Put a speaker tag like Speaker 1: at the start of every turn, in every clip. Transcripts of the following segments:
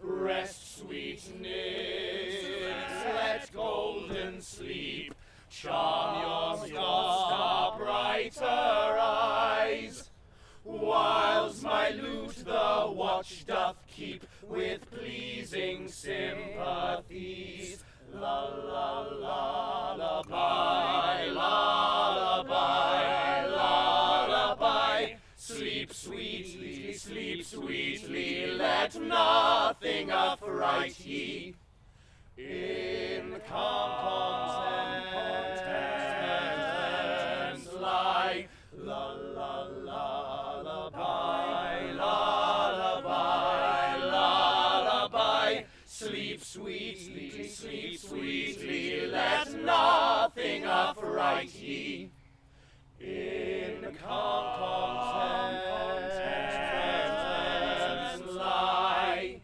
Speaker 1: Rest, sweet nymphs, let golden sleep charm your star-brighter eyes, whiles my lute the watch doth keep with pleasing sympathies. Lullaby, lullaby, lullaby. Sleep sweetly, let nothing affright ye. In calm contentment lie. Lullaby, lullaby, lullaby. Sleep sweetly, let nothing affright ye. In calm contentment lie.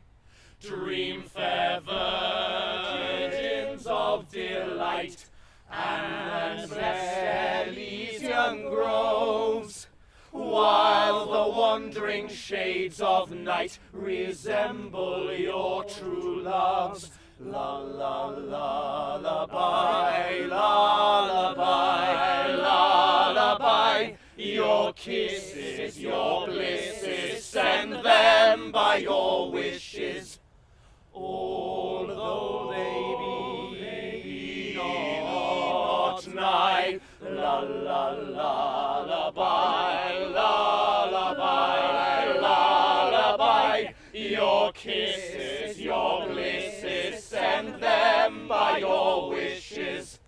Speaker 1: Dream fair virgins of delight, and blessed Elysian groves, while the wandering shades of night resemble your true loves. Lullaby, lullaby, lullaby. Your kisses, your blisses, send them by your wishes. Although they be not nigh. Lullaby, lullaby, lullaby. Your kisses, your blisses, send them by your wishes.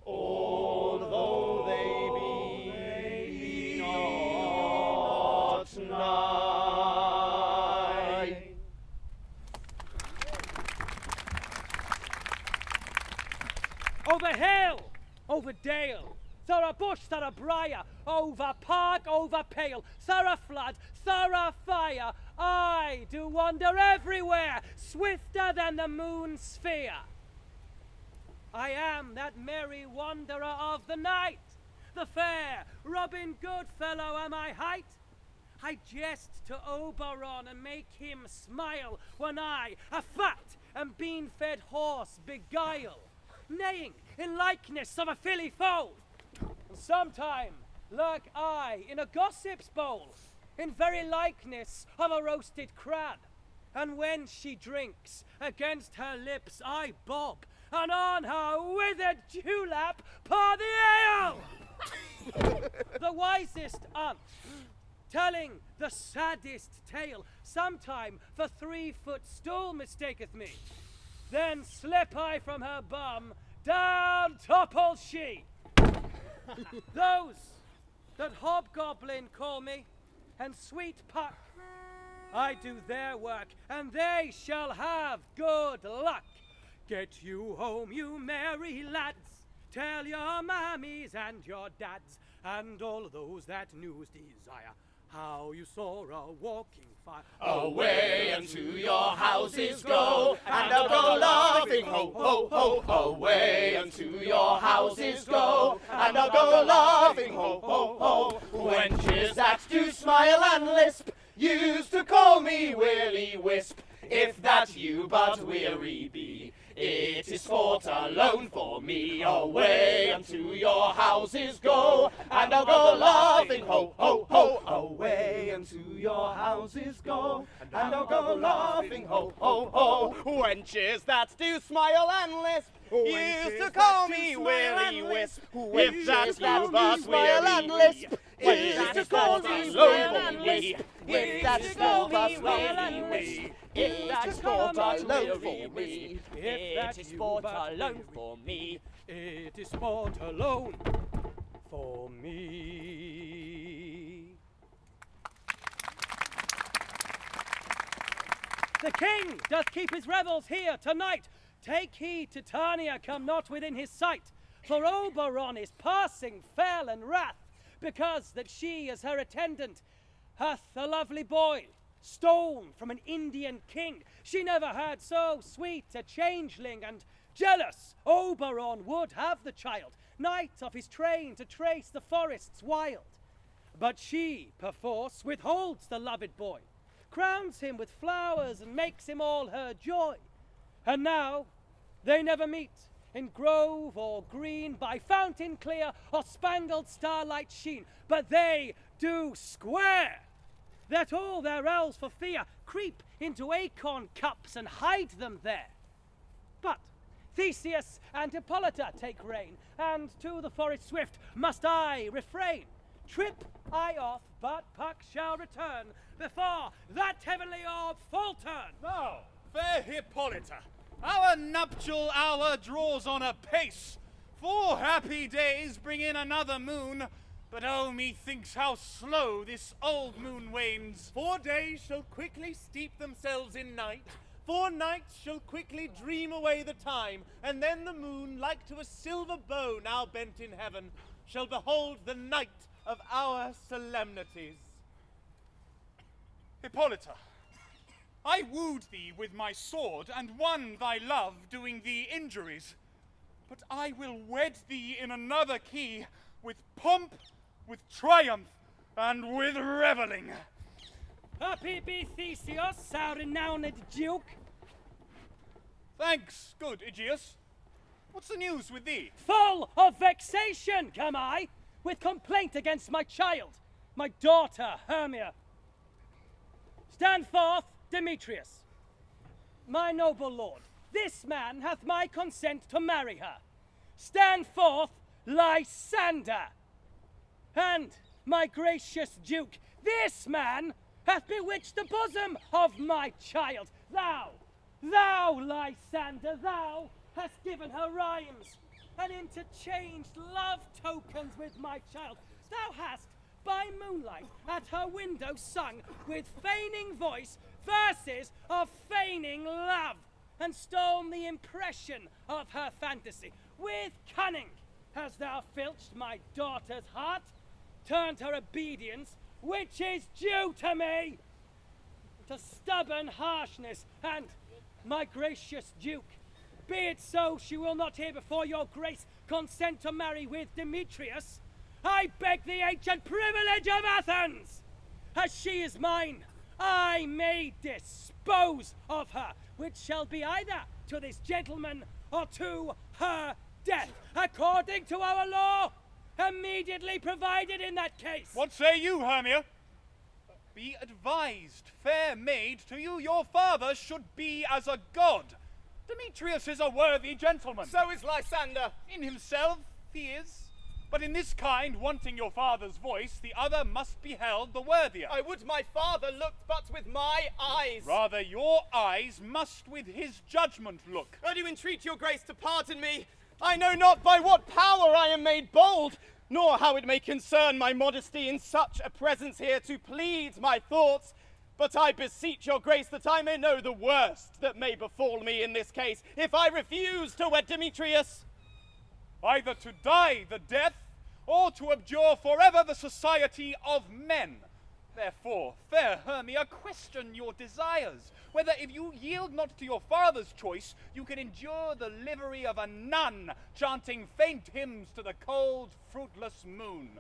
Speaker 1: Although they be not nigh.
Speaker 2: Over hill, over dale, through a bush, through a briar, over park, over pale, through a flood, through a fire, I do wander everywhere, swifter than the moon's sphere. I am that merry wanderer of the night, the fair Robin Goodfellow am I hight. I jest to Oberon and make him smile when I, a fat and bean-fed horse, beguile, neighing in likeness of a filly foal. And sometime lurk I in a gossip's bowl, in very likeness of a roasted crab. And when she drinks, against her lips I bob, and on her withered dewlap pour the ale. The wisest aunt, telling the saddest tale, sometime for 3-foot stool mistaketh me. Then slip I from her bum, down topples she. Those that hobgoblin call me, and sweet puck, I do their work, and they shall have good luck. Get you home, you merry lads, tell your mammies and your dads, and all those that news desire, how you saw a walking fire.
Speaker 1: Away unto your houses go, and I'll go laughing, ho, ho, ho. Away unto your houses go, and I'll go laughing, ho, ho, ho. Wenches that do smile and lisp used to call me Willy Wisp. If that you but weary be, it is sport alone for me. Away unto your houses go, and I'll go laughing, ho, ho, ho. Away unto your houses go, and I'll go laughing, ho, ho, ho. Wenches that do smile and lisp used to call me Willy Wisp. If that you but smile and lisp, used to call me Willy Wisp. If that you but Willy Wisp, if that sport alone for me, it is sport alone for me.
Speaker 2: It is sport alone for me. The king doth keep his revels here tonight. Take heed, Titania come not within his sight. For Oberon is passing fell and wrath, because that she as her attendant hath a lovely boy, stone from an Indian king. She never had so sweet a changeling, and jealous Oberon would have the child, knight of his train to trace the forests wild. But she, perforce, withholds the loved boy, crowns him with flowers and makes him all her joy. And now they never meet, in grove or green, by fountain clear or spangled starlight sheen, but they do square, that all their elves for fear creep into acorn cups and hide them there. But Theseus and Hippolyta take rein, and to the forest swift must I refrain. Trip I off, but Puck shall return before that heavenly orb full turn.
Speaker 3: Now, fair Hippolyta, our nuptial hour draws on apace. 4 happy days bring in another moon, but oh, methinks how slow this old moon wanes.
Speaker 1: 4 days shall quickly steep themselves in night. 4 nights shall quickly dream away the time, and then the moon, like to a silver bow now bent in heaven, shall behold the night of our solemnities.
Speaker 3: Hippolyta, I wooed thee with my sword and won thy love, doing thee injuries. But I will wed thee in another key, with pomp, with triumph, and with revelling.
Speaker 2: Happy be Theseus, our renowned duke.
Speaker 3: Thanks, good Egeus. What's the news with thee?
Speaker 2: Full of vexation come I, with complaint against my child, my daughter Hermia. Stand forth, Demetrius. My noble lord, this man hath my consent to marry her. Stand forth, Lysander. And, my gracious duke, this man hath bewitched the bosom of my child. Thou, Lysander, thou hast given her rhymes and interchanged love tokens with my child. Thou hast, by moonlight, at her window sung with feigning voice verses of feigning love, and stolen the impression of her fantasy. With cunning hast thou filched my daughter's heart, turned her obedience, which is due to me, to stubborn harshness, and, my gracious duke, be it so she will not hear before your grace consent to marry with Demetrius, I beg the ancient privilege of Athens. As she is mine, I may dispose of her, which shall be either to this gentleman or to her death, according to our law, immediately provided in that case.
Speaker 3: What say you, Hermia? Be advised, fair maid, to you your father should be as a god. Demetrius is a worthy gentleman.
Speaker 1: So is Lysander.
Speaker 3: In himself he is, but in this kind, wanting your father's voice, the other must be held the worthier.
Speaker 1: I would my father looked but with my eyes.
Speaker 3: Rather your eyes must with his judgment look.
Speaker 1: I do entreat your grace to pardon me. I know not by what power I am made bold, nor how it may concern my modesty in such a presence here to plead my thoughts. But I beseech your grace that I may know the worst that may befall me in this case, if I refuse to wed Demetrius.
Speaker 3: Either to die the death, or to abjure forever the society of men. Therefore, fair Hermia, question your desires, whether if you yield not to your father's choice, you can endure the livery of a nun, chanting faint hymns to the cold, fruitless moon.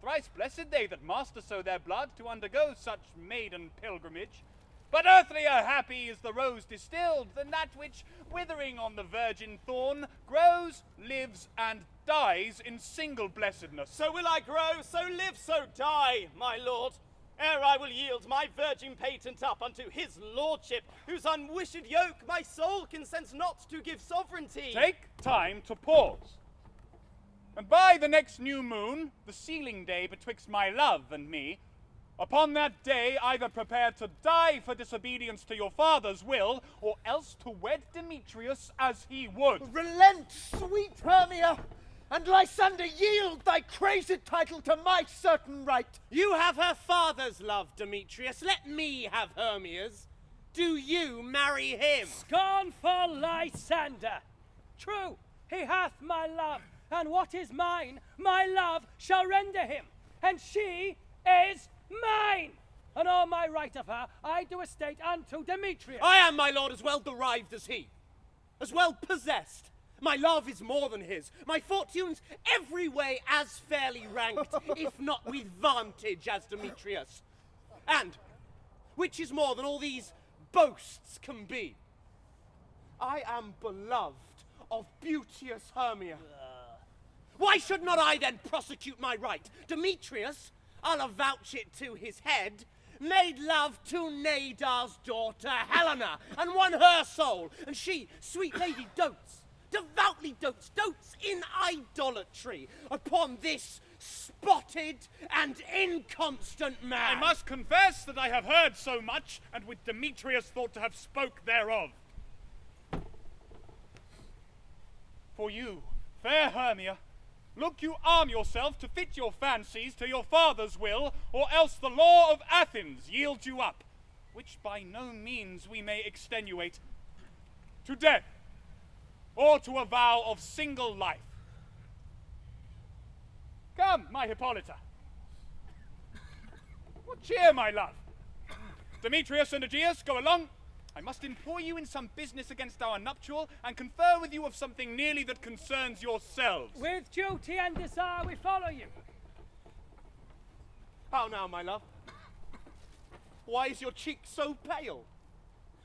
Speaker 3: Thrice blessed they that master so their blood to undergo such maiden pilgrimage. But earthlier happy is the rose distilled than that which, withering on the virgin thorn, grows, lives, and dies in single blessedness.
Speaker 1: So will I grow, so live, so die, my lord, ere I will yield my virgin patent up unto his lordship, whose unwished yoke my soul consents not to give sovereignty.
Speaker 3: Take time to pause. And by the next new moon, the sealing day betwixt my love and me, upon that day either prepare to die for disobedience to your father's will, or else to wed Demetrius as he would.
Speaker 4: Relent, sweet Hermia, and Lysander, yield thy crazed title to my certain right.
Speaker 1: You have her father's love, Demetrius. Let me have Hermia's. Do you marry him?
Speaker 2: Scornful Lysander! True, he hath my love, and what is mine, my love shall render him, and she is mine! and all my right of her I do estate unto Demetrius.
Speaker 1: I am, my lord, as well derived as he, as well possessed. My love is more than his, my fortunes every way as fairly ranked, if not with vantage as Demetrius. And, which is more than all these boasts can be, I am beloved of beauteous Hermia. Why should not I then prosecute my right? Demetrius, I'll avouch it to his head, made love to Nadar's daughter Helena, and won her soul, and she, sweet lady, dotes, devoutly dotes in idolatry upon this spotted and inconstant man.
Speaker 3: I must confess that I have heard so much, and with Demetrius thought to have spoke thereof. For you, fair Hermia, look you arm yourself to fit your fancies to your father's will, or else the law of Athens yields you up, which by no means we may extenuate, to death, or to a vow of single life. Come, my Hippolyta. What cheer, my love? Demetrius and Egeus, go along. I must employ you in some business against our nuptial, and confer with you of something nearly that concerns yourselves.
Speaker 2: With duty and desire we follow you.
Speaker 1: How now, my love? Why is your cheek so pale?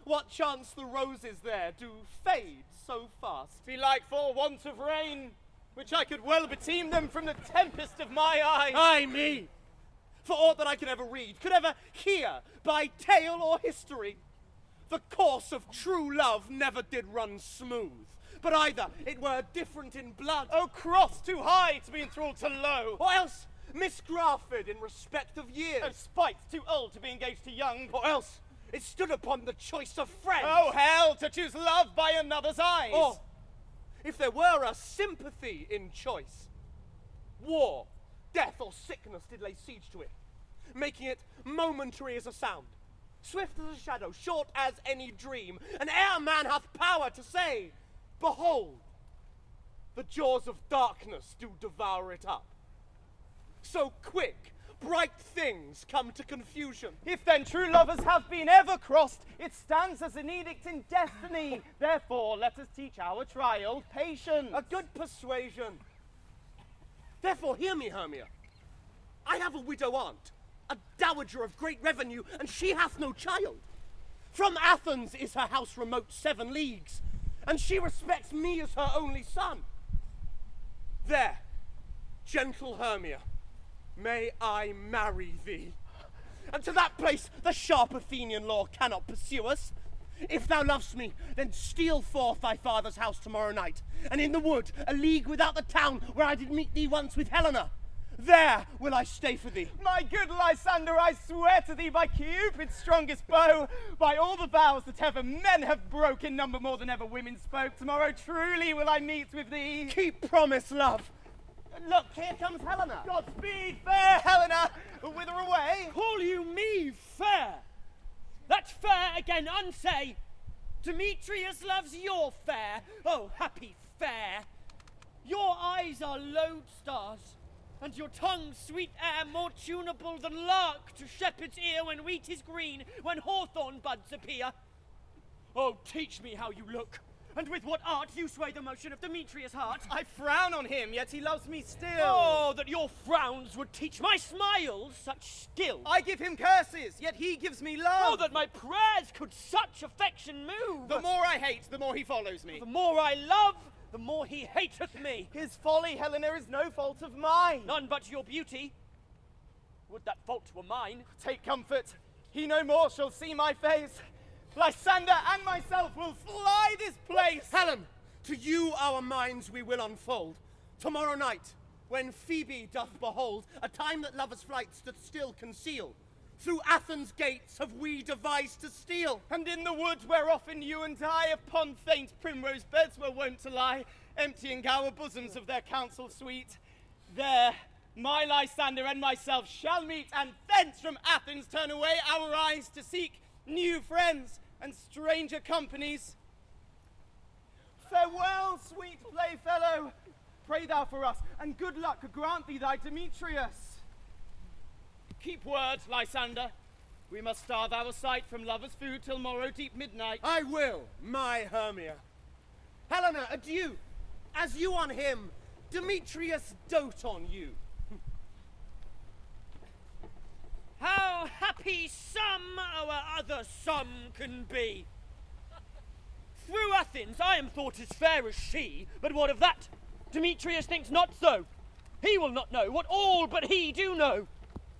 Speaker 1: What chance the roses there do fade so fast?
Speaker 5: Belike for want of rain, which I could well beteem them from the tempest of my eyes.
Speaker 1: Ay me! For aught that I could ever read, could ever hear by tale or history, the course of true love never did run smooth, but either it were different in blood,
Speaker 5: O cross too high to be enthralled to low,
Speaker 1: or else misgrafted in respect of years,
Speaker 5: O spite too old to be engaged to young,
Speaker 1: or else it stood upon the choice of friends.
Speaker 5: O hell to choose love by another's eyes.
Speaker 1: Or, if there were a sympathy in choice, war, death, or sickness did lay siege to it, making it momentary as a sound, swift as a shadow, short as any dream, and ere man hath power to say, behold, the jaws of darkness do devour it up. So quick, bright things come to confusion.
Speaker 5: If then true lovers have been ever crossed, it stands as an edict in destiny. Therefore let us teach our trial patience.
Speaker 1: A good persuasion. Therefore hear me, Hermia. I have a widow aunt, a dowager of great revenue, and she hath no child. From Athens is her house remote 7 leagues, and she respects me as her only son. There, gentle Hermia, may I marry thee. And to that place the sharp Athenian law cannot pursue us. If thou lovest me, then steal forth thy father's house tomorrow night, and in the wood, a league without the town, where I did meet thee once with Helena, there will I stay for thee.
Speaker 5: My good Lysander, I swear to thee by Cupid's strongest bow, by all the vows that ever men have broken, number more than ever women spoke, tomorrow truly will I meet with thee.
Speaker 1: Keep promise, love. Look, here comes Helena.
Speaker 5: Godspeed, fair Helena. Whither away?
Speaker 2: Call you me fair? That fair again unsay. Demetrius loves your fair. Oh, happy fair. Your eyes are lodestars, and your tongue sweet air, more tunable than lark to shepherd's ear when wheat is green, when hawthorn buds appear. Oh, teach me how you look, and with what art you sway the motion of Demetrius' heart.
Speaker 5: I frown on him, yet he loves me still.
Speaker 2: Oh, that your frowns would teach my smiles such skill.
Speaker 5: I give him curses, yet he gives me love.
Speaker 2: Oh, that my prayers could such affection move.
Speaker 5: The more I hate, the more he follows me.
Speaker 2: The more I love, the more he hateth me.
Speaker 5: His folly, Helena, is no fault of mine.
Speaker 2: None but your beauty. Would that fault were mine.
Speaker 5: Take comfort, he no more shall see my face. Lysander and myself will fly this place.
Speaker 1: Helen, to you our minds we will unfold. Tomorrow night, when Phoebe doth behold a time that lovers' flights doth still conceal, through Athens' gates have we devised to steal.
Speaker 5: And in the wood where often you and I upon faint primrose beds were wont to lie, emptying our bosoms of their counsel sweet, there my Lysander and myself shall meet, and thence from Athens turn away our eyes to seek new friends and stranger companies. Farewell, sweet playfellow. Pray thou for us, and good luck grant thee thy Demetrius.
Speaker 2: Keep word, Lysander.
Speaker 5: We must starve our sight from lovers' food till morrow deep midnight.
Speaker 6: I will, my Hermia. Helena, adieu. As you on him, Demetrius dote on you.
Speaker 2: How happy some our other some can be. Through Athens I am thought as fair as she, but what of that? Demetrius thinks not so. He will not know what all but he do know.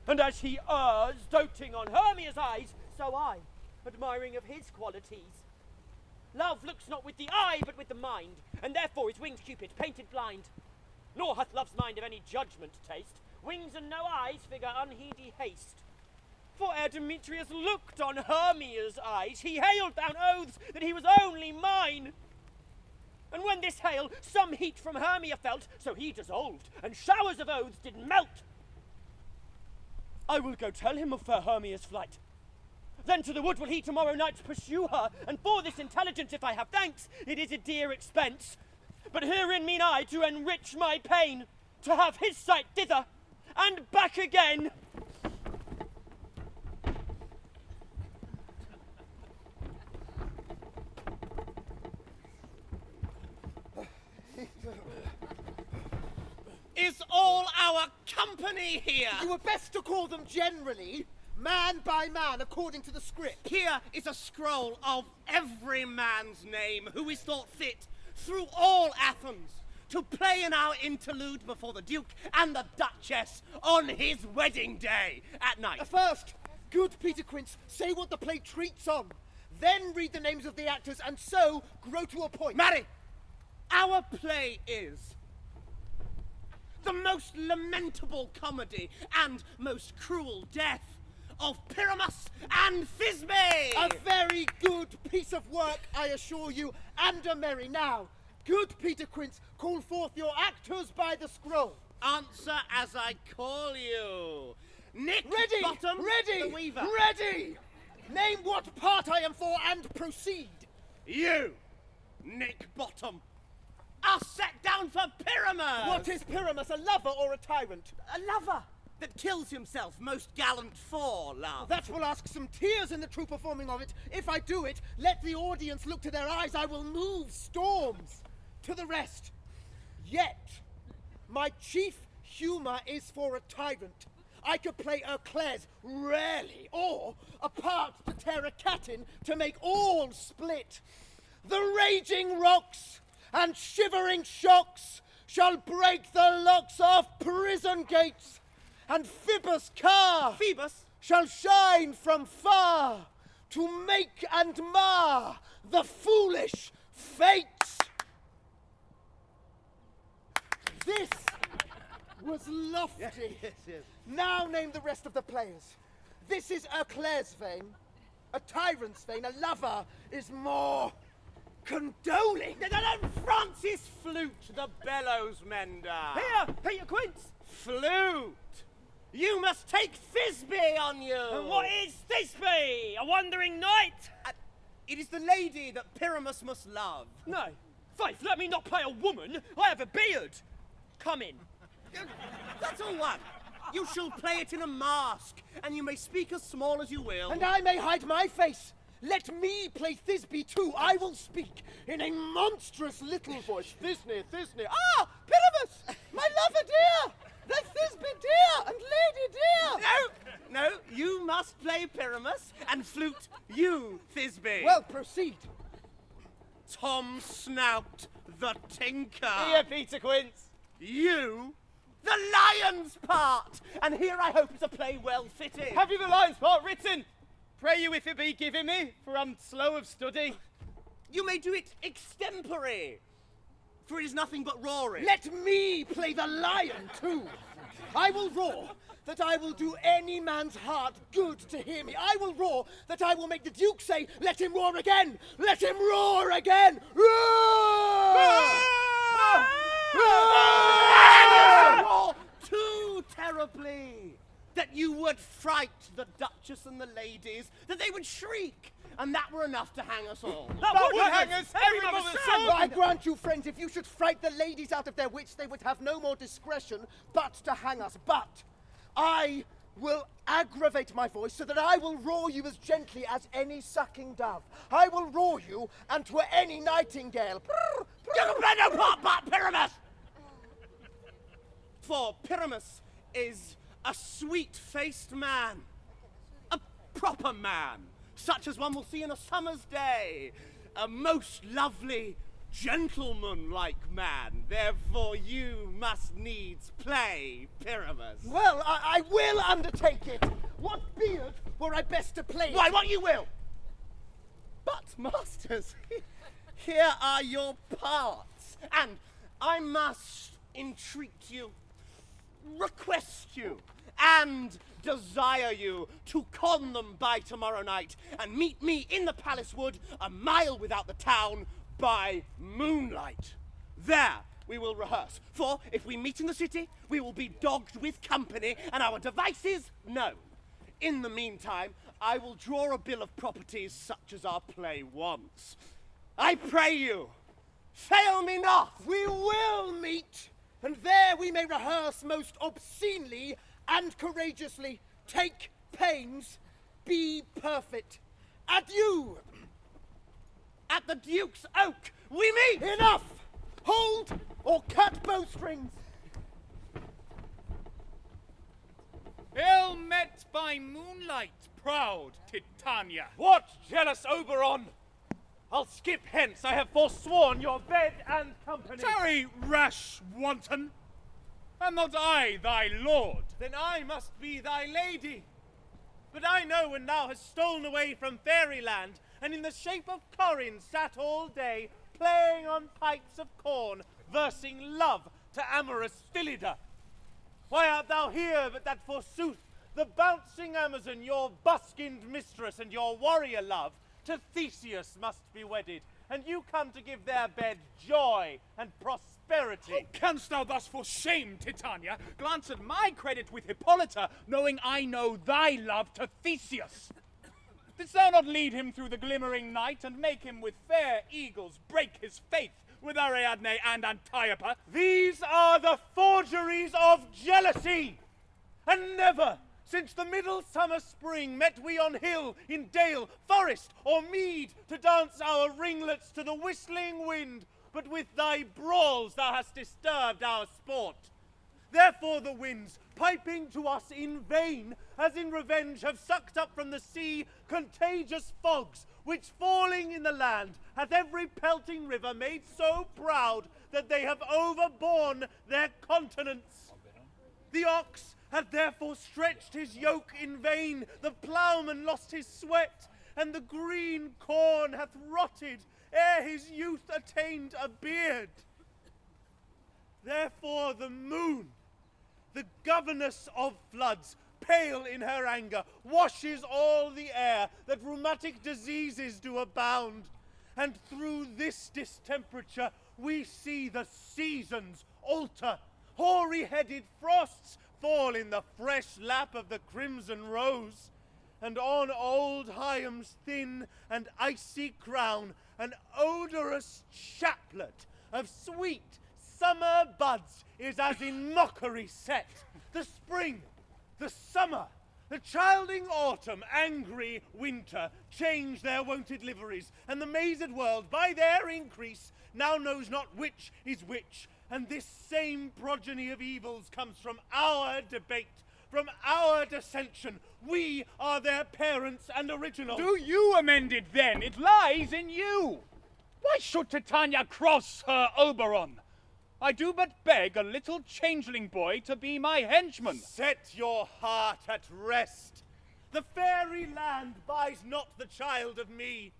Speaker 2: And as he errs, doting on Hermia's eyes, so I, admiring of his qualities. Love looks not with the eye, but with the mind, and therefore is winged Cupid painted blind. Nor hath love's mind of any judgment taste, wings and no eyes figure unheedy haste. For ere Demetrius looked on Hermia's eyes, he hailed down oaths that he was only mine. And when this hail some heat from Hermia felt, so he dissolved, and showers of oaths did melt. I will go tell him of fair Hermia's flight. Then to the wood will he tomorrow night pursue her, and for this intelligence, if I have thanks, it is a dear expense. But herein mean I to enrich my pain, to have his sight thither, and back again.
Speaker 6: Is all our company here?
Speaker 4: You were best to call them generally, man by man, according to the script.
Speaker 6: Here is a scroll of every man's name who is thought fit through all Athens to play in our interlude before the Duke and the Duchess on his wedding day at night.
Speaker 4: First, good Peter Quince, say what the play treats on. Then read the names of the actors, and so grow to a point.
Speaker 6: Marry, our play is the most lamentable comedy and most cruel death of Pyramus and Thisbe.
Speaker 4: A very good piece of work, I assure you, and a merry. Now, good Peter Quince, call forth your actors by the scroll.
Speaker 6: Answer as I call you. Nick
Speaker 4: Ready!
Speaker 6: Bottom,
Speaker 4: Ready!
Speaker 6: the Weaver.
Speaker 4: Ready! Name what part I am for and proceed.
Speaker 6: You, Nick Bottom, are set down for Pyramus.
Speaker 4: What is Pyramus, a lover or a tyrant?
Speaker 6: A lover that kills himself, most gallant for love.
Speaker 4: That will ask some tears in the true performing of it. If I do it, let the audience look to their eyes. I will move storms. To the rest. Yet, my chief humour is for a tyrant. I could play Euclès rarely, or a part to tear a cat in to make all split. The raging rocks and shivering shocks shall break the locks of prison gates, and Phoebus' car shall shine from far to make and mar the foolish fates. This was lofty.
Speaker 6: Yes.
Speaker 4: Now name the rest of the players. This is Euclès' vein, a tyrant's vein. A lover is more condoling.
Speaker 6: Francis Flute, the bellows mender.
Speaker 2: Here, Peter Quince.
Speaker 6: Flute, you must take Thisbe on you.
Speaker 2: And what is Thisbe? A wandering knight?
Speaker 6: It is the lady that Pyramus must love.
Speaker 2: No. Faith, let me not play a woman. I have a beard. Come in.
Speaker 6: That's all one. You shall play it in a mask, and you may speak as small as you will.
Speaker 4: And I may hide my face. Let me play Thisbe too. I will speak in a monstrous little voice. Thisne. Ah, Pyramus, my lover dear, the Thisbe dear and lady dear.
Speaker 6: No, you must play Pyramus, and Flute, you, Thisbe.
Speaker 4: Well, proceed.
Speaker 6: Tom Snout, the tinker.
Speaker 5: Here, Peter Quince.
Speaker 6: You, the lion's part. And here I hope is a play well fitted.
Speaker 5: Have you the lion's part written? Pray you if it be given me, for I'm slow of study.
Speaker 6: You may do it extempore, for it is nothing but roaring.
Speaker 4: Let me play the lion too. I will roar that I will do any man's heart good to hear me. I will roar that I will make the Duke say, let him roar again! Let him roar again! Roar!
Speaker 6: Roar too terribly, that you would fright the Duchess and the ladies, that they would shriek, and that were enough to hang us all.
Speaker 2: That would hang us. Every mother's son.
Speaker 4: I grant you, friends, if you should fright the ladies out of their wits, they would have no more discretion but to hang us. But I will aggravate my voice so that I will roar you as gently as any sucking dove. I will roar you, and 'twere any nightingale.
Speaker 6: Pyramus! For Pyramus is a sweet-faced man, a proper man, such as one will see in a summer's day, a most lovely, gentleman-like man. Therefore you must needs play Pyramus.
Speaker 4: Well, I will undertake it. What beard were I best to play it?
Speaker 6: Why, what you will! But, masters, here are your parts, and I must entreat you, request you, and desire you to con them by tomorrow night, and meet me in the palace wood, a mile without the town, by moonlight. There we will rehearse, for if we meet in the city, we will be dogged with company, and our devices known. In the meantime, I will draw a bill of properties such as our play wants. I pray you, fail me not!
Speaker 4: We will meet, and there we may rehearse most obscenely and courageously. Take pains, be perfect. Adieu!
Speaker 6: At the Duke's Oak, we meet!
Speaker 4: Enough! Hold or cut bowstrings!
Speaker 3: Ill met by moonlight, proud Titania.
Speaker 2: What, jealous Oberon? I'll skip hence. I have forsworn your bed and company.
Speaker 3: Tarry, rash wanton. Am not I thy lord?
Speaker 2: Then I must be thy lady. But I know when thou hast stolen away from fairyland, and in the shape of Corin sat all day, playing on pipes of corn, versing love to amorous Hippolyta. Why art thou here but that forsooth the bouncing Amazon, your buskined mistress and your warrior love, to Theseus must be wedded, and you come to give their bed joy and prosperity.
Speaker 3: How canst thou thus for shame, Titania, glance at my credit with Hippolyta, knowing I know thy love to Theseus? Didst thou not lead him through the glimmering night, and make him with fair eagles break his faith with Ariadne and Antiope?
Speaker 2: These are the forgeries of jealousy! And never, since the middle summer spring, met we on hill, in dale, forest, or mead, to dance our ringlets to the whistling wind, but with thy brawls thou hast disturbed our sport. Therefore the winds, piping to us in vain, as in revenge have sucked up from the sea contagious fogs, which falling in the land hath every pelting river made so proud that they have overborne their continents. The ox hath therefore stretched his yoke in vain, the ploughman lost his sweat, and the green corn hath rotted ere his youth attained a beard. Therefore the moon, the governess of floods, pale in her anger, washes all the air that rheumatic diseases do abound. And through this distemperature we see the seasons alter. Hoary-headed frosts fall in the fresh lap of the crimson rose, and on old Hyam's thin and icy crown an odorous chaplet of sweet summer buds is as in mockery set. The spring, the summer, the childing autumn, angry winter, change their wonted liveries, and the mazed world, by their increase, now knows not which is which. And this same progeny of evils comes from our debate, from our dissension. We are their parents and original.
Speaker 3: Do you amend it then? It lies in you. Why should Titania cross her Oberon? I do but beg a little changeling boy to be my henchman.
Speaker 2: Set your heart at rest. The fairy land buys not the child of me.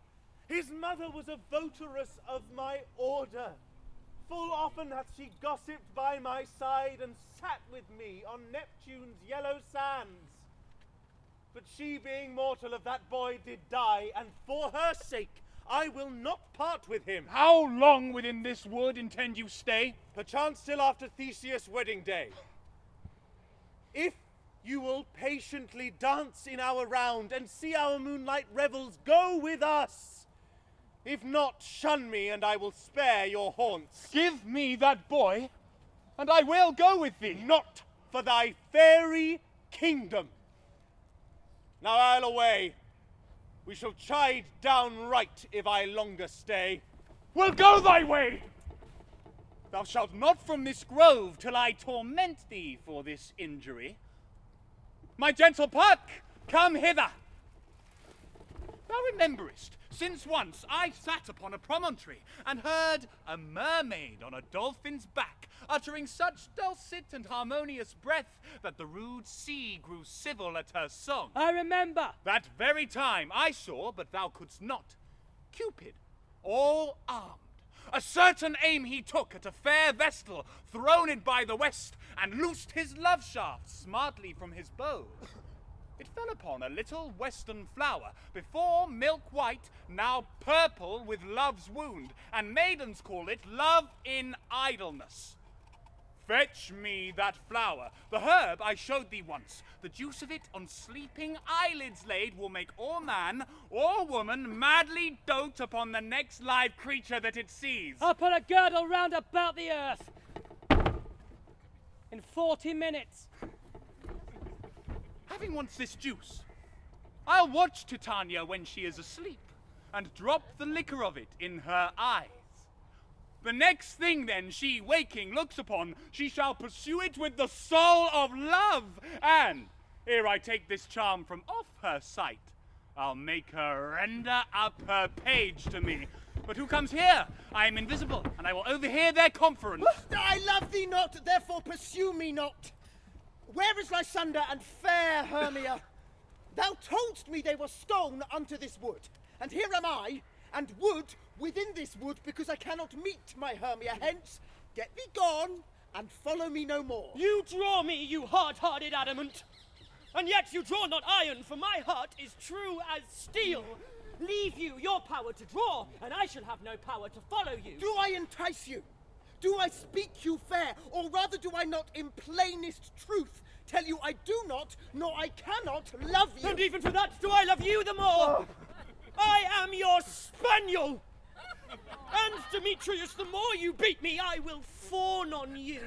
Speaker 2: His mother was a votaress of my order. Full often hath she gossiped by my side and sat with me on Neptune's yellow sands. But she, being mortal, of that boy did die, and for her sake I will not part with him.
Speaker 3: How long within this wood intend you stay?
Speaker 2: Perchance till after Theseus' wedding day. If you will patiently dance in our round and see our moonlight revels, go with us. If not, shun me, and I will spare your haunts.
Speaker 3: Give me that boy, and I will go with thee.
Speaker 2: Not for thy fairy kingdom.
Speaker 3: Now I'll away. We shall chide downright if I longer stay. Well, go thy way! Thou shalt not from this grove till I torment thee for this injury. My gentle Puck, come hither. Thou rememberest, since once I sat upon a promontory and heard a mermaid on a dolphin's back, uttering such dulcet and harmonious breath that the rude sea grew civil at her song.
Speaker 2: I remember.
Speaker 3: That very time I saw, but thou couldst not, Cupid, all armed. A certain aim he took at a fair vestal, thrown in by the west, and loosed his love shaft smartly from his bow. It fell upon a little western flower, before milk white, now purple with love's wound, and maidens call it love in idleness. Fetch me that flower, the herb I showed thee once. The juice of it on sleeping eyelids laid will make all man or woman madly dote upon the next live creature that it sees.
Speaker 2: I'll put a girdle round about the earth. In 40 minutes.
Speaker 3: Having once this juice, I'll watch Titania when she is asleep, and drop the liquor of it in her eyes. The next thing then she waking looks upon, she shall pursue it with the soul of love, and, ere I take this charm from off her sight, I'll make her render up her page to me. But who comes here? I am invisible, and I will overhear their conference.
Speaker 4: I love thee not, therefore pursue me not. Where is Lysander and fair Hermia? Thou toldst me they were stone unto this wood, and here am I, and wood within this wood, because I cannot meet my Hermia. Hence, get thee gone, and follow me no more.
Speaker 7: You draw me, you hard-hearted adamant, and yet you draw not iron, for my heart is true as steel. Leave you your power to draw, and I shall have no power to follow you.
Speaker 4: Do I entice you? Do I speak you fair, or rather do I not in plainest truth tell you I do not, nor I cannot love you?
Speaker 7: And even for that do I love you the more. I am your spaniel. And Demetrius, the more you beat me, I will fawn on you.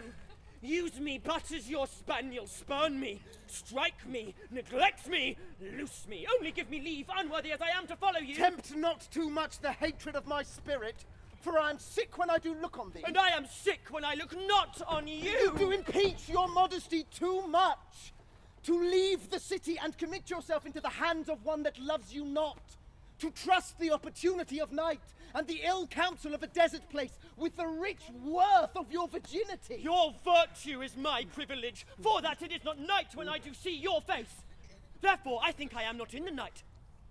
Speaker 7: Use me but as your spaniel, spurn me, strike me, neglect me, loose me. Only give me leave, unworthy as I am, to follow you.
Speaker 4: Tempt not too much the hatred of my spirit, for I am sick when I do look on thee.
Speaker 7: And I am sick when I look not on you.
Speaker 4: You do impeach your modesty too much. To leave the city and commit yourself into the hands of one that loves you not. To trust the opportunity of night and the ill counsel of a desert place with the rich worth of your virginity.
Speaker 7: Your virtue is my privilege, for that it is not night when I do see your face. Therefore I think I am not in the night,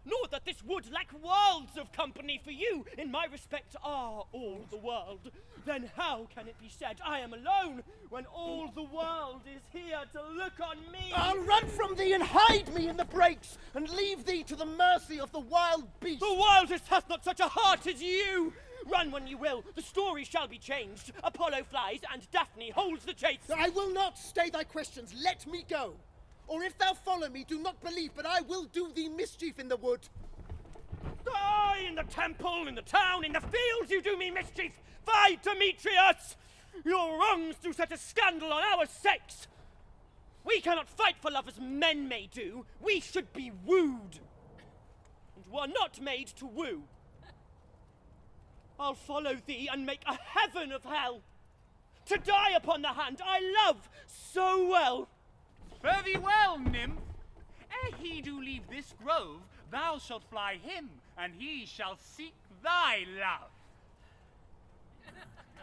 Speaker 7: nor that this wood lack worlds of company, for you, in my respect, are all the world. Then how can it be said I am alone, when all the world is here to look on me?
Speaker 4: I'll run from thee and hide me in the brakes, and leave thee to the mercy of the wild beast.
Speaker 7: The wildest hath not such a heart as you! Run when you will, the story shall be changed. Apollo flies, and Daphne holds the chase.
Speaker 4: I will not stay thy questions, let me go. Or if thou follow me, do not believe, but I will do thee mischief in the wood.
Speaker 7: Die in the temple, in the town, in the fields you do me mischief! Fight, Demetrius! Your wrongs do set a scandal on our sex! We cannot fight for love as men may do. We should be wooed. And were not made to woo. I'll follow thee and make a heaven of hell. To die upon the hand I love so well.
Speaker 3: Fare thee well, nymph. Ere he do leave this grove, thou shalt fly him, and he shall seek thy love.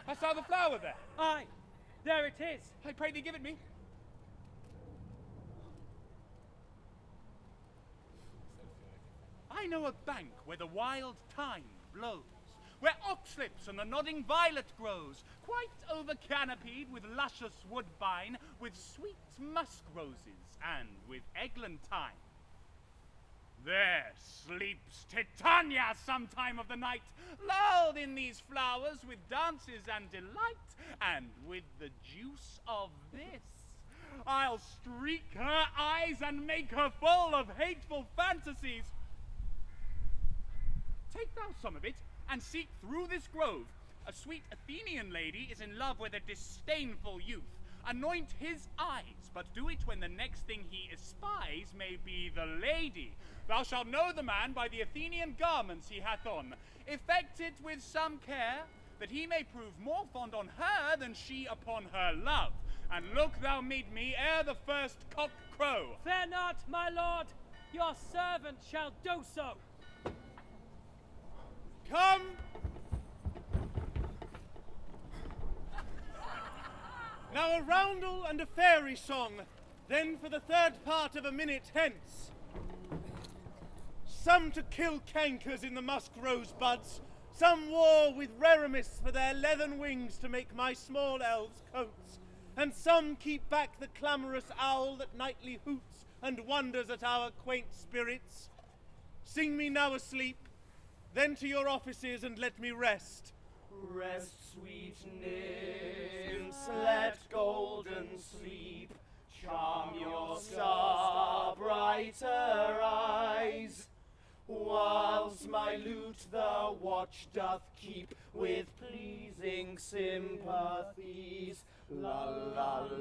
Speaker 3: Hast thou the flower there?
Speaker 2: Aye, there it is.
Speaker 3: I pray thee give it me. I know a bank where the wild thyme blows, where oxlips and the nodding violet grows, quite over-canopied with luscious woodbine, with sweet musk roses, and with eglantine. There sleeps Titania sometime of the night, lulled in these flowers with dances and delight, and with the juice of this I'll streak her eyes and make her full of hateful fantasies. Take thou some of it, and seek through this grove. A sweet Athenian lady is in love with a disdainful youth. Anoint his eyes, but do it when the next thing he espies may be the lady. Thou shalt know the man by the Athenian garments he hath on. Effect it with some care, that he may prove more fond on her than she upon her love. And look thou meet me ere the first cock crow.
Speaker 2: Fear not, my lord, your servant shall do so.
Speaker 6: Come! Now a roundel and a fairy song, then for the third part of a minute hence. Some to kill cankers in the musk rosebuds, some war with Rerimus for their leathern wings to make my small elves coats, and some keep back the clamorous owl that nightly hoots and wonders at our quaint spirits. Sing me now asleep, then to your offices and let me rest.
Speaker 1: Rest, sweet nymphs, let golden sleep charm your star-brighter eyes, whilst my lute the watch doth keep with pleasing sympathies. Lullaby,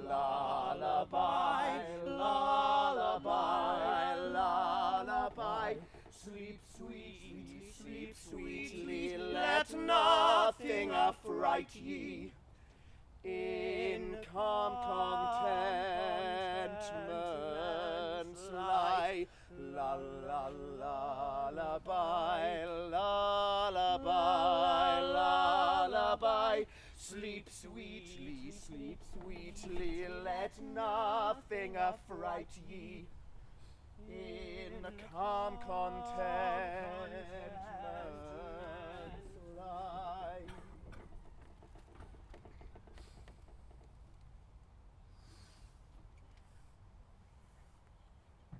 Speaker 1: lullaby, lullaby. Sleep, sleep sweetly, let nothing affright ye. In calm contentment lie. Lullaby, lullaby, lullaby. Sleep sweetly, let nothing affright ye. In calm contentment lie.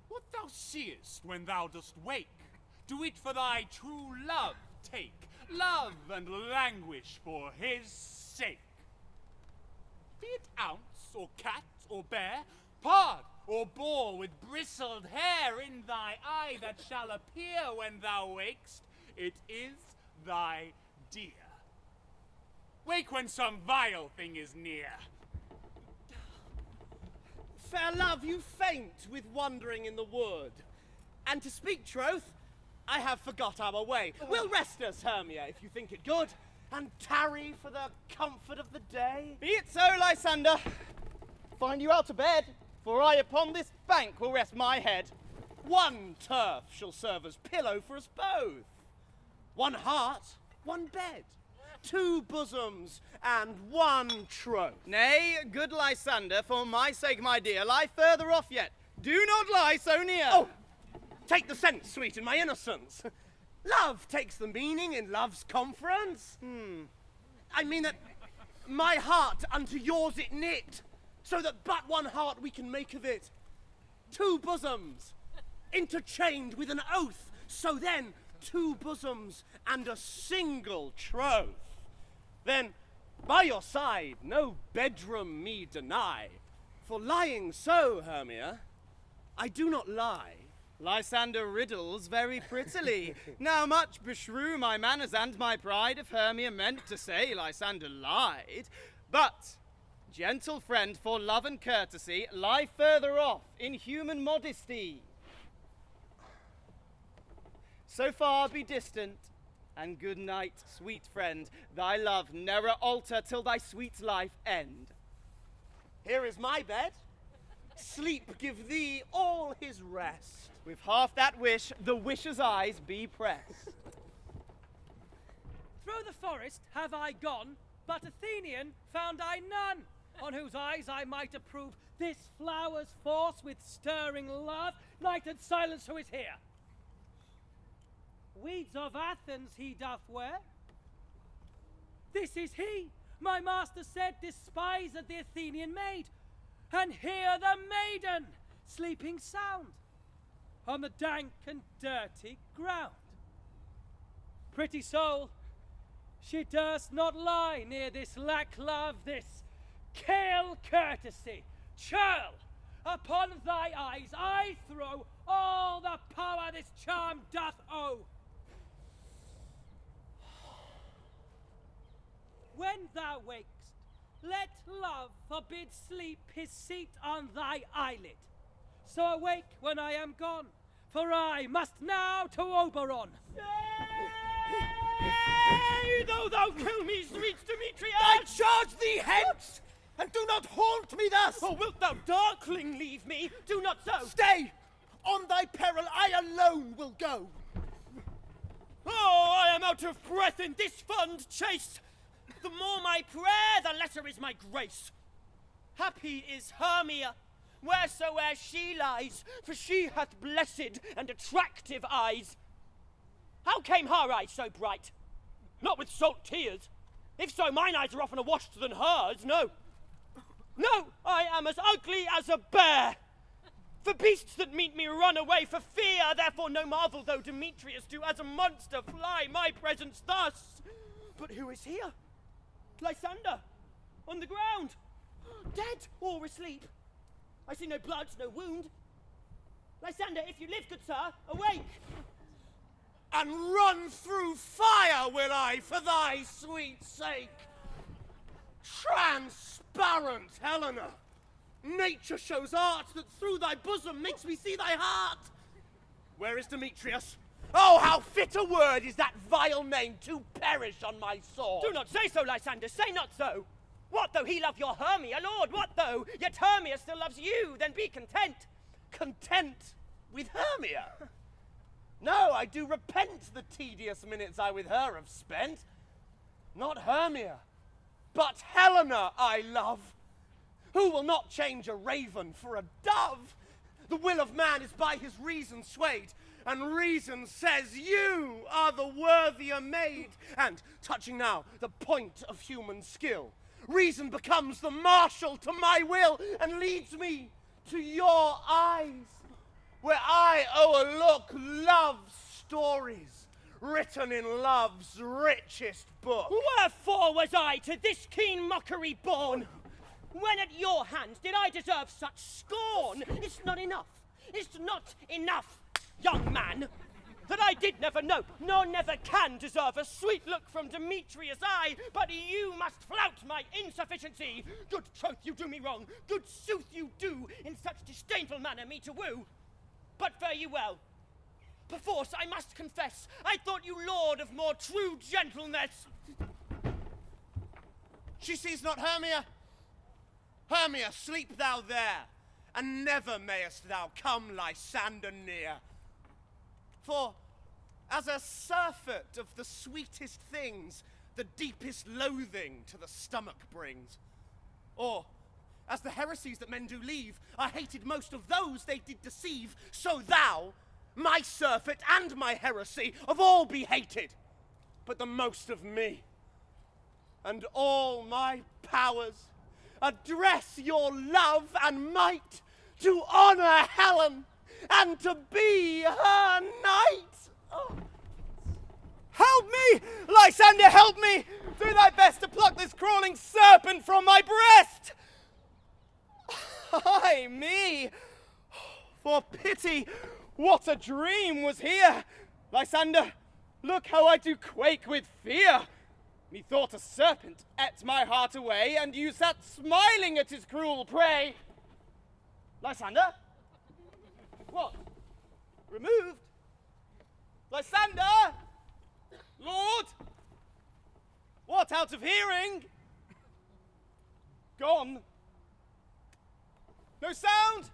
Speaker 3: What thou seest when thou dost wake, do it for thy true love take. Love and languish for his sake. Be it ounce, or cat, or bear, pard, or boar with bristled hair in thy eye that shall appear when thou wakest, it is thy dear. Wake when some vile thing is near.
Speaker 6: Fair love, you faint with wandering in the wood. And to speak troth, I have forgot our way. We'll rest us, Hermia, if you think it good, and tarry for the comfort of the day.
Speaker 5: Be it so, Lysander. Find you out to bed, for I upon this bank will rest my head.
Speaker 6: One turf shall serve as pillow for us both. One heart, one bed, two bosoms, and one troth.
Speaker 5: Nay, good Lysander, for my sake, my dear, lie further off yet. Do not lie so near.
Speaker 6: Oh, take the sense, sweet, in my innocence. Love takes the meaning in love's conference. I mean that my heart unto yours it knit, so that but one heart we can make of it. Two bosoms, interchained with an oath, so then two bosoms and a single troth. Then, by your side, no bedroom me deny, for lying so, Hermia, I do not lie.
Speaker 5: Lysander riddles very prettily. Now much beshrew my manners and my pride if Hermia meant to say Lysander lied. But, gentle friend, for love and courtesy, lie further off in human modesty. So far be distant, and good night, sweet friend. Thy love ne'er alter till thy sweet life end.
Speaker 6: Here is my bed. Sleep give thee all his rest.
Speaker 5: With half that wish, the wisher's eyes be pressed.
Speaker 2: Through the forest have I gone, but Athenian found I none, on whose eyes I might approve this flower's force with stirring love, night and silence who is here. Weeds of Athens he doth wear. This is he, my master said, despised the Athenian maid, and here the maiden, sleeping sound, on the dank and dirty ground. Pretty soul, she durst not lie near this lack love, this kale courtesy. Churl, upon thy eyes I throw all the power this charm doth owe. When thou wakest, let love forbids sleep his seat on thy eyelid. So awake when I am gone, for I must now to Oberon.
Speaker 7: Nay, though thou kill me, sweet Demetrius!
Speaker 4: I charge thee hence, and do not haunt me thus!
Speaker 7: Or wilt thou, darkling, leave me? Do not so!
Speaker 4: Stay! On thy peril, I alone will go.
Speaker 7: Oh, I am out of breath in this fond chase. The more my prayer, the lesser is my grace. Happy is Hermia, wheresoe'er she lies, for she hath blessed and attractive eyes. How came her eyes so bright? Not with salt tears. If so, mine eyes are oftener washed than hers. No. No, I am as ugly as a bear. For beasts that meet me run away for fear, therefore no marvel though Demetrius do as a monster fly my presence thus. But who is here? Lysander, on the ground, dead or asleep. I see no blood, no wound. Lysander, if you live, good sir, awake.
Speaker 6: And run through fire will I for thy sweet sake. Transparent Helena, nature shows art that through thy bosom makes me see thy heart. Where is Demetrius? Oh, how fit a word is that vile name to perish on my sword.
Speaker 7: Do not say so, Lysander, say not so. What though he love your Hermia, Lord, what though? Yet Hermia still loves you, then be content.
Speaker 6: Content with Hermia? No, I do repent the tedious minutes I with her have spent. Not Hermia, but Helena I love. Who will not change a raven for a dove? The will of man is by his reason swayed, and reason says you are the worthier maid. And touching now the point of human skill, reason becomes the marshal to my will, and leads me to your eyes, where I o'erlook love's stories, written in love's richest book.
Speaker 7: Wherefore was I to this keen mockery born? When at your hands did I deserve such scorn? It's not enough, it's not enough, young man, that I did never know, nor never can deserve a sweet look from Demetrius' eye, but you must flout my insufficiency. Good troth, you do me wrong, good sooth you do, in such disdainful manner me to woo. But fare you well. Perforce I must confess, I thought you lord of more true gentleness.
Speaker 6: She sees not Hermia. Hermia, sleep thou there, and never mayest thou come Lysander near. For, as a surfeit of the sweetest things, the deepest loathing to the stomach brings. Or, as the heresies that men do leave are hated most of those they did deceive, so thou, my surfeit and my heresy, of all be hated, but the most of me. And all my powers address your love and might to honor Helen and to be her knight. Oh.
Speaker 5: Help me! Lysander, help me! Do thy best to pluck this crawling serpent from my breast! Ay, me! For pity, what a dream was here! Lysander, look how I do quake with fear! Methought a serpent ate my heart away, and you sat smiling at his cruel prey. Lysander? What? Removed? Lysander? Lord? What, out of hearing? Gone? No sound?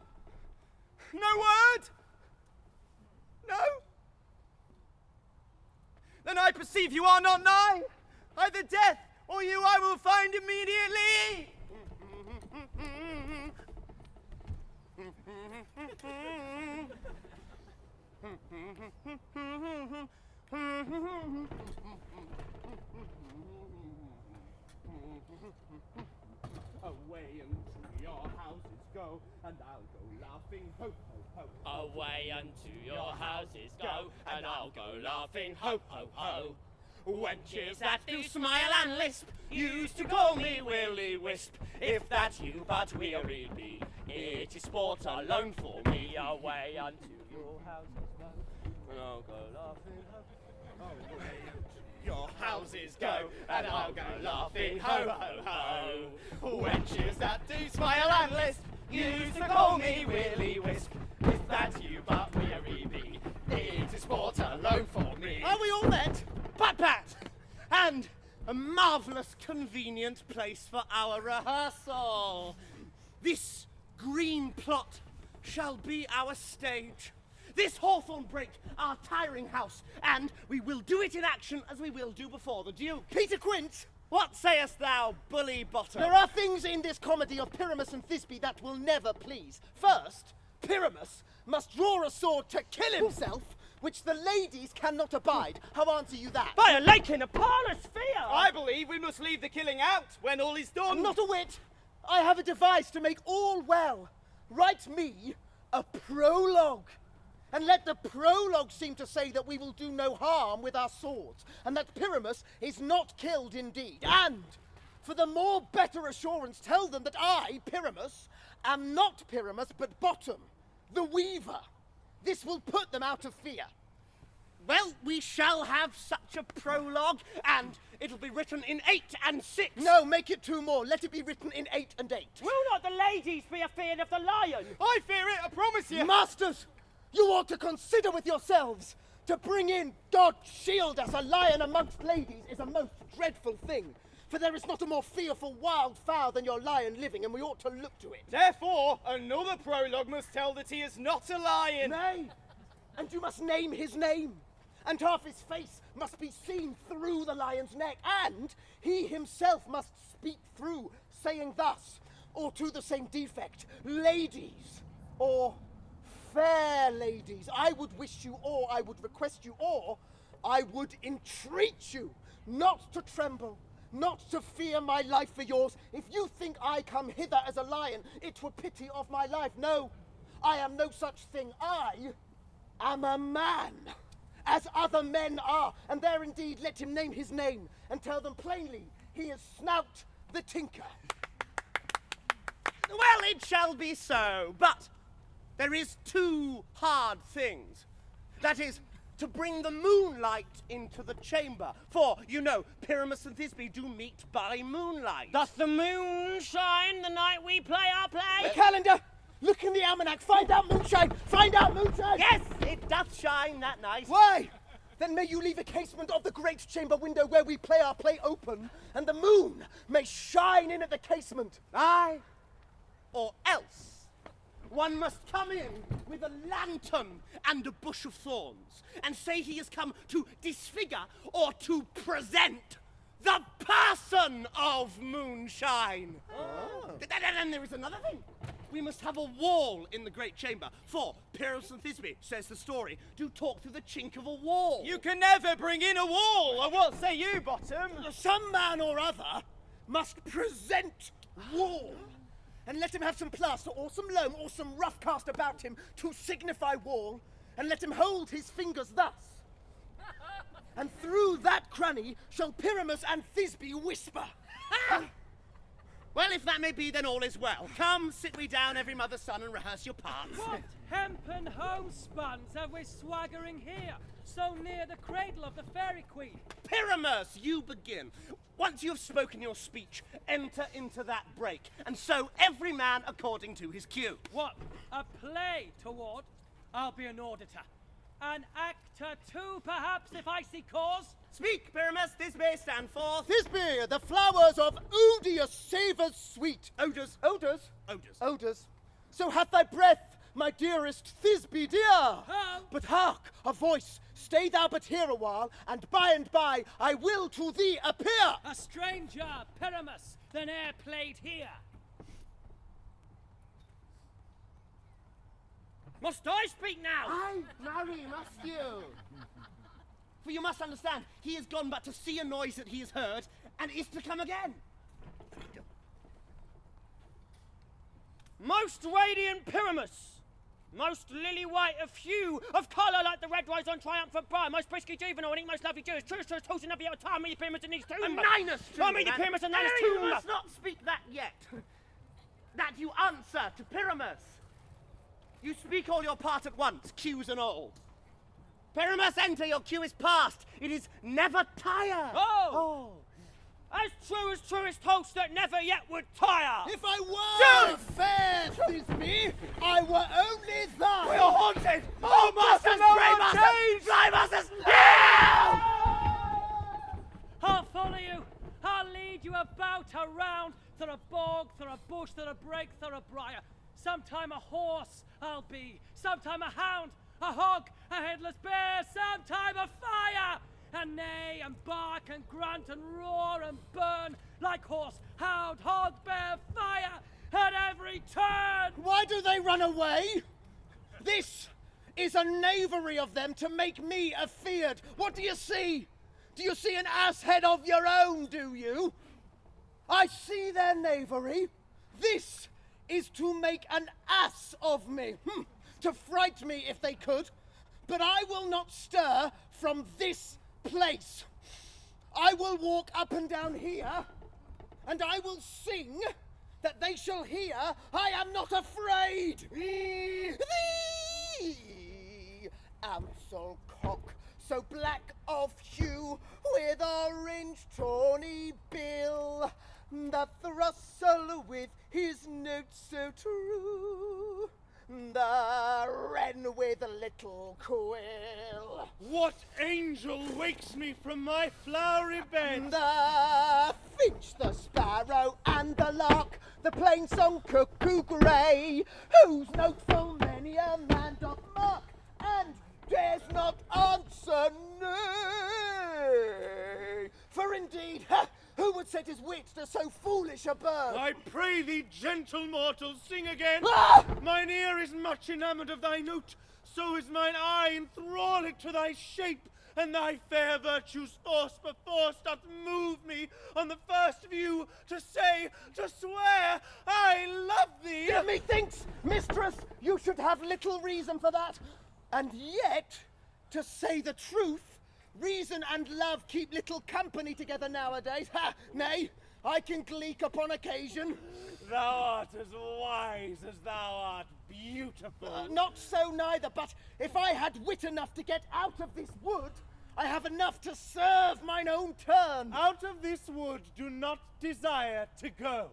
Speaker 5: No word? No? Then I perceive you are not nigh. Either death or you I will find immediately. Away unto your houses go, and I'll go laughing, ho, ho, ho.
Speaker 1: Away unto your houses go, and I'll go laughing, ho, ho, ho. Wenches that do smile and lisp used to call me Willy Wisp. If that's you but weary be, it is sport alone for me. Away unto your houses go, and I'll go laughing, ho, ho. Away unto
Speaker 5: your houses go, and I'll go laughing ho ho ho. Wenches that do smile and list used to call me Willy Wisp. If that's you but weary thee, it is sport alone for me.
Speaker 6: Are we all met? Pat! And a marvellous convenient place for our rehearsal. This green plot shall be our stage. This hawthorn brake, our tiring house, and we will do it in action as we will do before the Duke.
Speaker 4: Peter Quince,
Speaker 6: What sayest thou, bully bottom?
Speaker 4: there are things in this comedy of Pyramus and Thisbe that will never please. First, Pyramus must draw a sword to kill himself, which the ladies cannot abide. How answer you that?
Speaker 7: By a lake in a parlour sphere!
Speaker 5: I believe we must leave the killing out when all is done.
Speaker 4: Not a whit. I have a device to make all well. Write me a prologue. And let the prologue seem to say that we will do no harm with our swords, and that Pyramus is not killed indeed. And, for the more better assurance, tell them that I, Pyramus, am not Pyramus, but Bottom, the weaver. This will put them out of fear.
Speaker 6: Well, we shall have such a prologue, and it'll be written in 8 and 6.
Speaker 4: No, make it 2 more. Let it be written in 8 and 8.
Speaker 7: Will not the ladies be afeard of the lion?
Speaker 5: I fear it, I promise you.
Speaker 4: Masters, you ought to consider with yourselves. To bring in, God shield us, a lion amongst ladies is a most dreadful thing. For there is not a more fearful wild fowl than your lion living, and we ought to look to it.
Speaker 5: Therefore, another prologue must tell that he is not a lion.
Speaker 4: Nay, and you must name his name. And half his face must be seen through the lion's neck, and he himself must speak through, saying thus, or to the same defect, ladies, or fair ladies, I would wish you, or I would request you, or I would entreat you not to tremble, not to fear my life for yours. If you think I come hither as a lion, it were pity of my life. No, I am no such thing. I am a man, as other men are, and there indeed let him name his name, and tell them plainly he is Snout the Tinker.
Speaker 6: Well, it shall be so, but there is 2 hard things. That is, to bring the moonlight into the chamber. For, you know, Pyramus and Thisbe do meet by moonlight.
Speaker 7: Doth the moon shine the night we play our play?
Speaker 4: The calendar! Look in the almanac! Find out moonshine! Find out moonshine!
Speaker 6: Yes, it doth shine that night.
Speaker 4: Why? Then may you leave a casement of the great chamber window where we play our play open, and the moon may shine in at the casement.
Speaker 6: Aye. Or else, one must come in with a lantern and a bush of thorns, and say he has come to disfigure or to present the person of moonshine. Oh. And there is another thing. We must have a wall in the great chamber, for Pyramus and Thisbe, says the story, do talk through the chink of a wall.
Speaker 5: You can never bring in a wall, or what say you, Bottom?
Speaker 4: Some man or other must present wall. And let him have some plaster or some loam or some rough cast about him to signify wall, and let him hold his fingers thus. And through that cranny shall Pyramus and Thisbe whisper.
Speaker 6: Well, if that may be, then all is well. Come, sit we down, every mother's son, and rehearse your parts.
Speaker 2: What hempen homespuns have we swaggering here, so near the cradle of the fairy queen?
Speaker 6: Pyramus, you begin. Once you have spoken your speech, enter into that break, and so every man according to his cue.
Speaker 2: What, a play toward? I'll be an auditor. An actor too, perhaps, if I see cause?
Speaker 6: Speak, Pyramus, Thisbe, stand forth.
Speaker 4: Thisbe, the flowers of Egeus savours sweet.
Speaker 6: Odors.
Speaker 4: Odors?
Speaker 6: Odors.
Speaker 4: Odors. So hath thy breath, my dearest Thisbe dear.
Speaker 2: How?
Speaker 4: But hark, a voice. Stay thou but here a while, and by I will to thee appear.
Speaker 2: A stranger, Pyramus, than e'er played here.
Speaker 7: Must I speak now?
Speaker 6: Aye, marry, must you? For you must understand, he is gone but to see a noise that he has heard, and is to come again.
Speaker 7: Most radiant Pyramus, most lily-white of hue, of colour like the red rose on triumphant bride, most brisky juvenile and most lovely Jews, truest to his toes and every other time, me the Pyramus and his tomb.
Speaker 6: And Ninus tomb.
Speaker 7: Oh, me the Pyramus and Ninus
Speaker 6: You
Speaker 7: tomb.
Speaker 6: must not speak that yet. That you answer to Pyramus. You speak all your part at once, cues and all. Perimus, enter, your cue is past. It is never tire.
Speaker 7: Oh! As truest host that never yet would tire!
Speaker 4: If I were fair, Thisbe, I were only thine.
Speaker 6: We are haunted! Oh, masters, pray, masters! Fly, masters!
Speaker 2: I'll follow you. I'll lead you about, around, through a bog, through a bush, through a brake, through a briar. Sometime a horse I'll be, sometime a hound, a hog, a headless bear, sometime a fire. And neigh and bark and grunt and roar and burn like horse, hound, hog, bear, fire at every turn.
Speaker 4: Why do they run away? This is a knavery of them to make me afeard. What do you see? Do you see an ass head of your own, do you? I see their knavery. This is to make an ass of me. To fright me if they could. But I will not stir from this place. I will walk up and down here, and I will sing that they shall hear I am not afraid. Thee, amsel cock, so black of hue, with orange tawny bill, the throstle with his notes so true, the wren with a little quill.
Speaker 6: What angel wakes me from my flowery bed?
Speaker 4: The finch, the sparrow, and the lark, the plain song cuckoo grey, whose note full many a man doth mark, and dares not answer nay. For indeed, who would set his wit to so foolish a bird?
Speaker 6: I pray thee, gentle mortal, sing again.
Speaker 4: Ah!
Speaker 6: Mine ear is much enamoured of thy note, so is mine eye enthralled to thy shape, and thy fair virtues force perforce doth move me on the first view to say, to swear, I love thee.
Speaker 4: Give me thinks, mistress, you should have little reason for that. And yet, to say the truth, reason and love keep little company together nowadays. Ha! Nay, I can gleek upon occasion.
Speaker 6: Thou art as wise as thou art beautiful.
Speaker 4: Not so neither, but if I had wit enough to get out of this wood, I have enough to serve mine own turn.
Speaker 6: Out of this wood do not desire to go.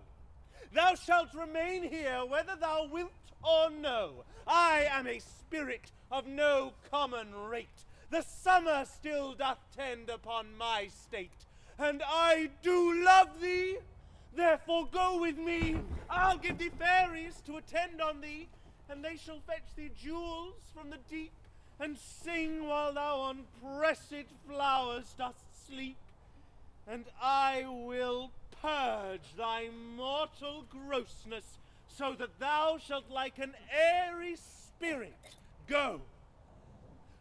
Speaker 6: Thou shalt remain here whether thou wilt or no. I am a spirit of no common rate. The summer still doth tend upon my state, and I do love thee. Therefore go with me. I'll give thee fairies to attend on thee, and they shall fetch thee jewels from the deep, and sing while thou on pressed flowers dost sleep. And I will purge thy mortal grossness, so that thou shalt like an airy spirit go.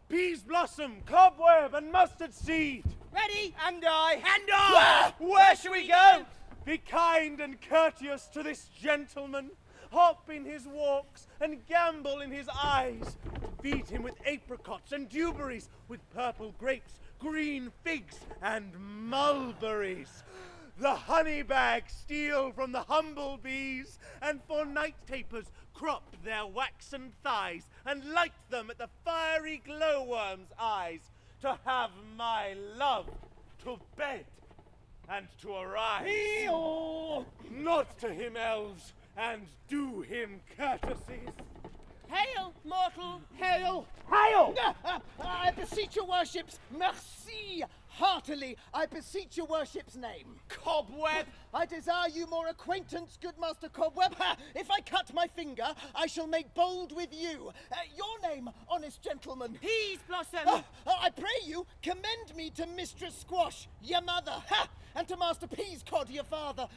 Speaker 6: Peaseblossom, Cobweb, and Mustardseed.
Speaker 5: Ready? And I.
Speaker 6: And I!
Speaker 5: Where shall we go?
Speaker 6: Be kind and courteous to this gentleman. Hop in his walks and gambol in his eyes. Feed him with apricots and dewberries, with purple grapes, green figs, and mulberries. The honey bag steal from the humble bees, and for night tapers crop their waxen thighs, and light them at the fiery glowworm's eyes, to have my love to bed and to arise. Nod to him, elves, and do him courtesies.
Speaker 7: Hail, mortal!
Speaker 4: Hail! Hail! I beseech your worships, merci heartily. I beseech your worship's name.
Speaker 5: Cobweb!
Speaker 4: I desire you more acquaintance, good Master Cobweb. If I cut my finger, I shall make bold with you. Your name, honest gentleman?
Speaker 7: Peaseblossom!
Speaker 4: I pray you, commend me to Mistress Squash, your mother, and to Master Peascod, your father.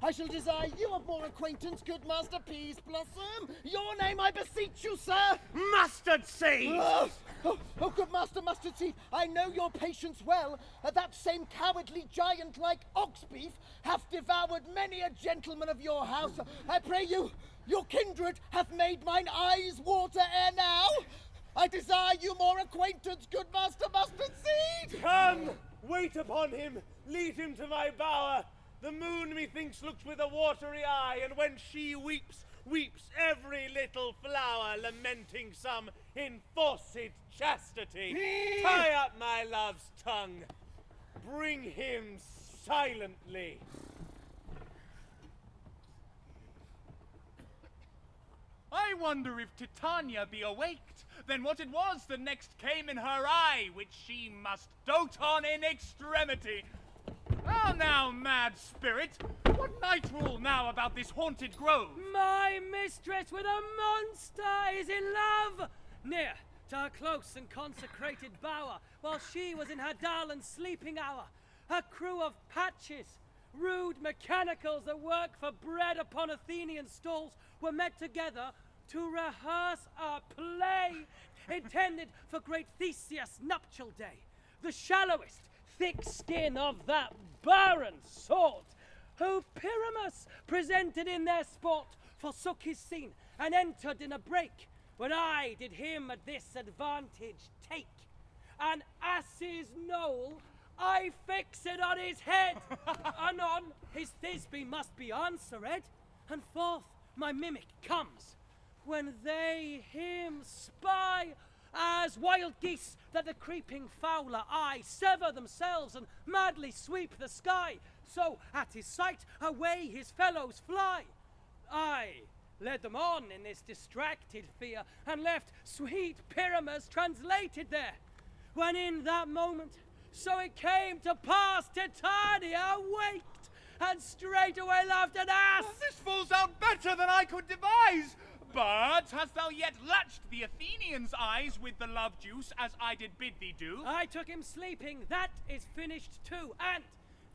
Speaker 4: I shall desire you of more acquaintance, good Master Peaseblossom. Your name, I beseech you, sir.
Speaker 6: Mustardseed!
Speaker 4: Oh, good Master Mustardseed, I know your patience well. That same cowardly giant like Oxbeef hath devoured many a gentleman of your house. I pray you, your kindred hath made mine eyes water ere now. I desire you more acquaintance, good Master Mustardseed.
Speaker 6: Come, wait upon him, lead him to my bower. The moon, methinks, looks with a watery eye, and when she weeps,
Speaker 8: weeps every little flower, lamenting some enforced chastity. Tie up my love's tongue. Bring him silently.
Speaker 3: I wonder if Titania be awaked, then what it was that next came in her eye, which she must dote on in extremity. How now, mad spirit, what night rule now about this haunted grove?
Speaker 2: My mistress with a monster is in love! Near to her close and consecrated bower, while she was in her dull and sleeping hour. Her crew of patches, rude mechanicals that work for bread upon Athenian stalls, were met together to rehearse a play intended for great Theseus' nuptial day. The shallowest, thick skin of that barren sort, who Pyramus presented in their sport, forsook his scene and entered in a break, when I did him at this advantage take. An ass's knoll I fix it on his head. Anon his Thisbe must be answered, and forth my mimic comes, when they him spy, as wild geese that the creeping fowler eye sever themselves and madly sweep the sky, so at his sight away his fellows fly. I led them on in this distracted fear, and left sweet Pyramus translated there, when in that moment so it came to pass Titania waked, and straightway loved an ass.
Speaker 3: This falls out better than I could devise. But hast thou yet latched the Athenian's eyes with the love juice, as I did bid thee do?
Speaker 2: I took him sleeping, that is finished too, and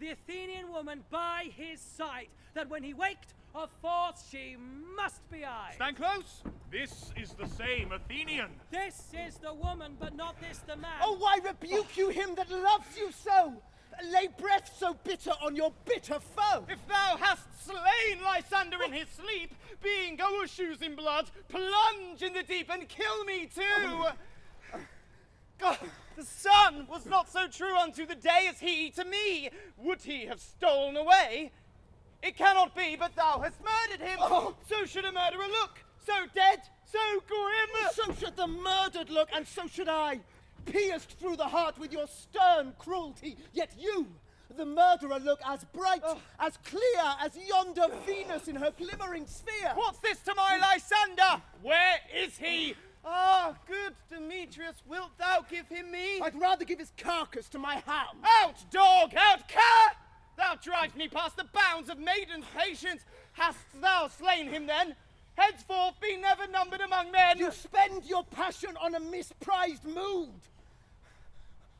Speaker 2: the Athenian woman by his side, that when he waked, of force she must be I.
Speaker 3: Stand close. This is the same Athenian.
Speaker 2: This is the woman, but not this the man.
Speaker 4: Oh, why rebuke you him that loves you so? Lay breath so bitter on your bitter foe.
Speaker 5: If thou hast slain Lysander in his sleep, being overshoes in blood, plunge in the deep and kill me too. God, the sun was not so true unto the day as he to me. Would he have stolen away? It cannot be, but thou hast murdered him. So should a murderer look, so dead, so grim.
Speaker 4: So should the murdered look, and so should I, pierced through the heart with your stern cruelty. Yet you, the murderer, look as bright, as clear as yonder Venus in her glimmering sphere.
Speaker 5: What's this to my Lysander? Where is he? Ah, good Demetrius, wilt thou give him me?
Speaker 4: I'd rather give his carcass to my hound.
Speaker 5: Out, dog, out, cur! Thou drives me past the bounds of maiden's patience. Hast thou slain him then? Henceforth be never numbered among men.
Speaker 4: You spend your passion on a misprized mood.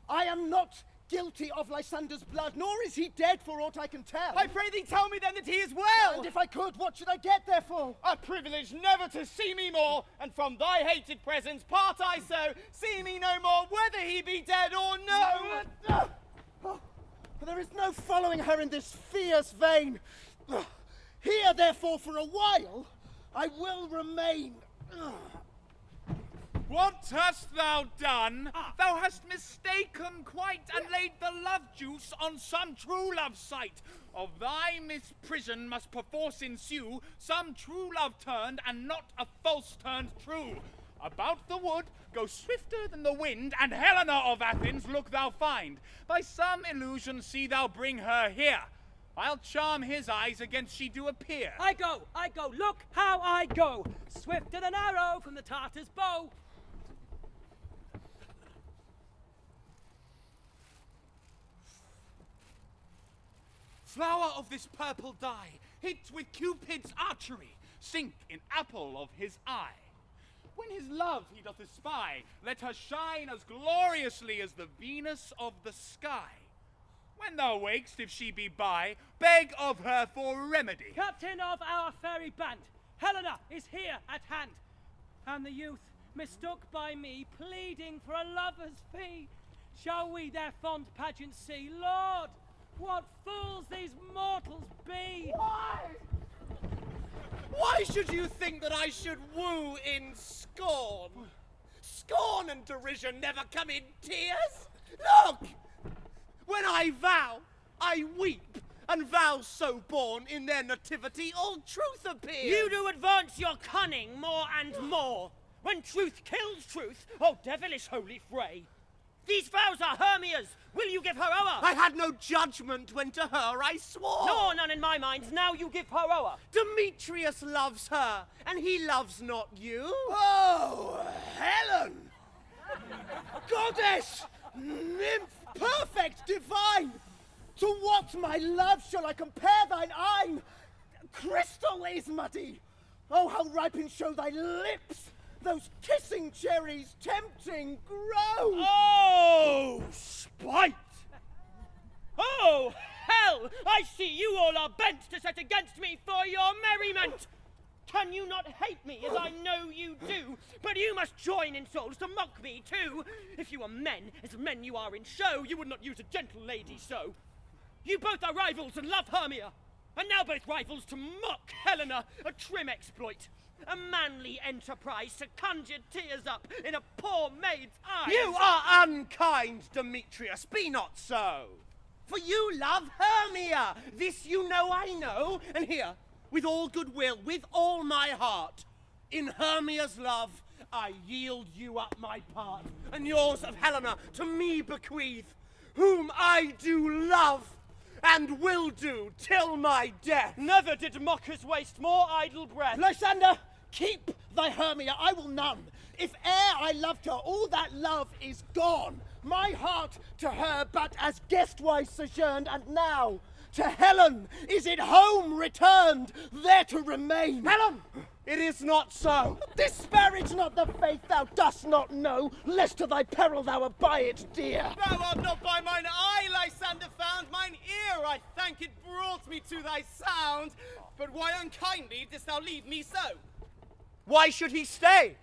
Speaker 4: I am not guilty of Lysander's blood, nor is he dead for aught I can tell.
Speaker 5: I pray thee tell me then that he is well.
Speaker 4: And if I could, what should I get therefore?
Speaker 5: A privilege never to see me more, and from thy hated presence part I so. See me no more, whether he be dead or no.
Speaker 4: There is no following her in this fierce vein. Here, therefore, for a while, I will remain.
Speaker 3: What hast thou done? Thou hast mistaken quite, and laid the love juice on some true love sight. Of thy misprison must perforce ensue some true love turned, and not a false turned true. About the wood, go swifter than the wind, and Helena of Athens look thou find. By some illusion see thou bring her here. I'll charm his eyes against she do appear.
Speaker 2: I go, look how I go, swifter than arrow from the Tartar's bow.
Speaker 3: Flower of this purple dye, hit with Cupid's archery, sink in apple of his eye. When his love he doth espy, let her shine as gloriously as the Venus of the sky. When thou wakest, if she be by, beg of her for remedy.
Speaker 2: Captain of our fairy band, Helena is here at hand, and the youth mistook by me, pleading for a lover's fee. Shall we their fond pageant see? Lord, what fools these mortals be!
Speaker 6: Why should you think that I should woo in scorn? Scorn and derision never come in tears. Look! When I vow, I weep, and vows so born in their nativity, all truth appears.
Speaker 7: You do advance your cunning more and more. When truth kills truth, oh devilish holy fray. These vows are Hermia's. Will you give her o'er?
Speaker 6: I had no judgment when to her I swore.
Speaker 7: Nor none in my mind. Now you give her o'er.
Speaker 6: Demetrius loves her, and he loves not you.
Speaker 4: Oh, Helen! Goddess! Nymph perfect, divine! To what, my love, shall I compare thine eyne? Crystal is muddy! Oh, how ripe in show thy lips! Those kissing cherries tempting grow!
Speaker 7: Oh, spite! Oh, hell! I see you all are bent to set against me for your merriment! Can you not hate me, as I know you do? But you must join in souls to mock me, too. If you are men, as men you are in show, you would not use a gentle lady so. You both are rivals and love Hermia, and now both rivals to mock Helena, a trim exploit. A manly enterprise to conjure tears up in a poor maid's eyes.
Speaker 6: You are unkind, Demetrius. Be not so. For you love Hermia. This you know I know. And here, with all goodwill, with all my heart, in Hermia's love, I yield you up my part, and yours of Helena to me bequeath, whom I do love, and will do till my death.
Speaker 7: Never did mockers waste more idle breath.
Speaker 4: Lysander, keep thy Hermia, I will none. If e'er I loved her, all that love is gone. My heart to her but as guestwise sojourned, and now to Helen is it home returned, there to remain.
Speaker 6: Helen, it is not so.
Speaker 4: Disparage not the faith thou dost not know, lest to thy peril thou abide it, dear.
Speaker 5: Thou art not by mine eye, Lysander, found. Mine ear, I thank it, brought me to thy sound. But why unkindly didst thou leave me so?
Speaker 6: Why should he stay,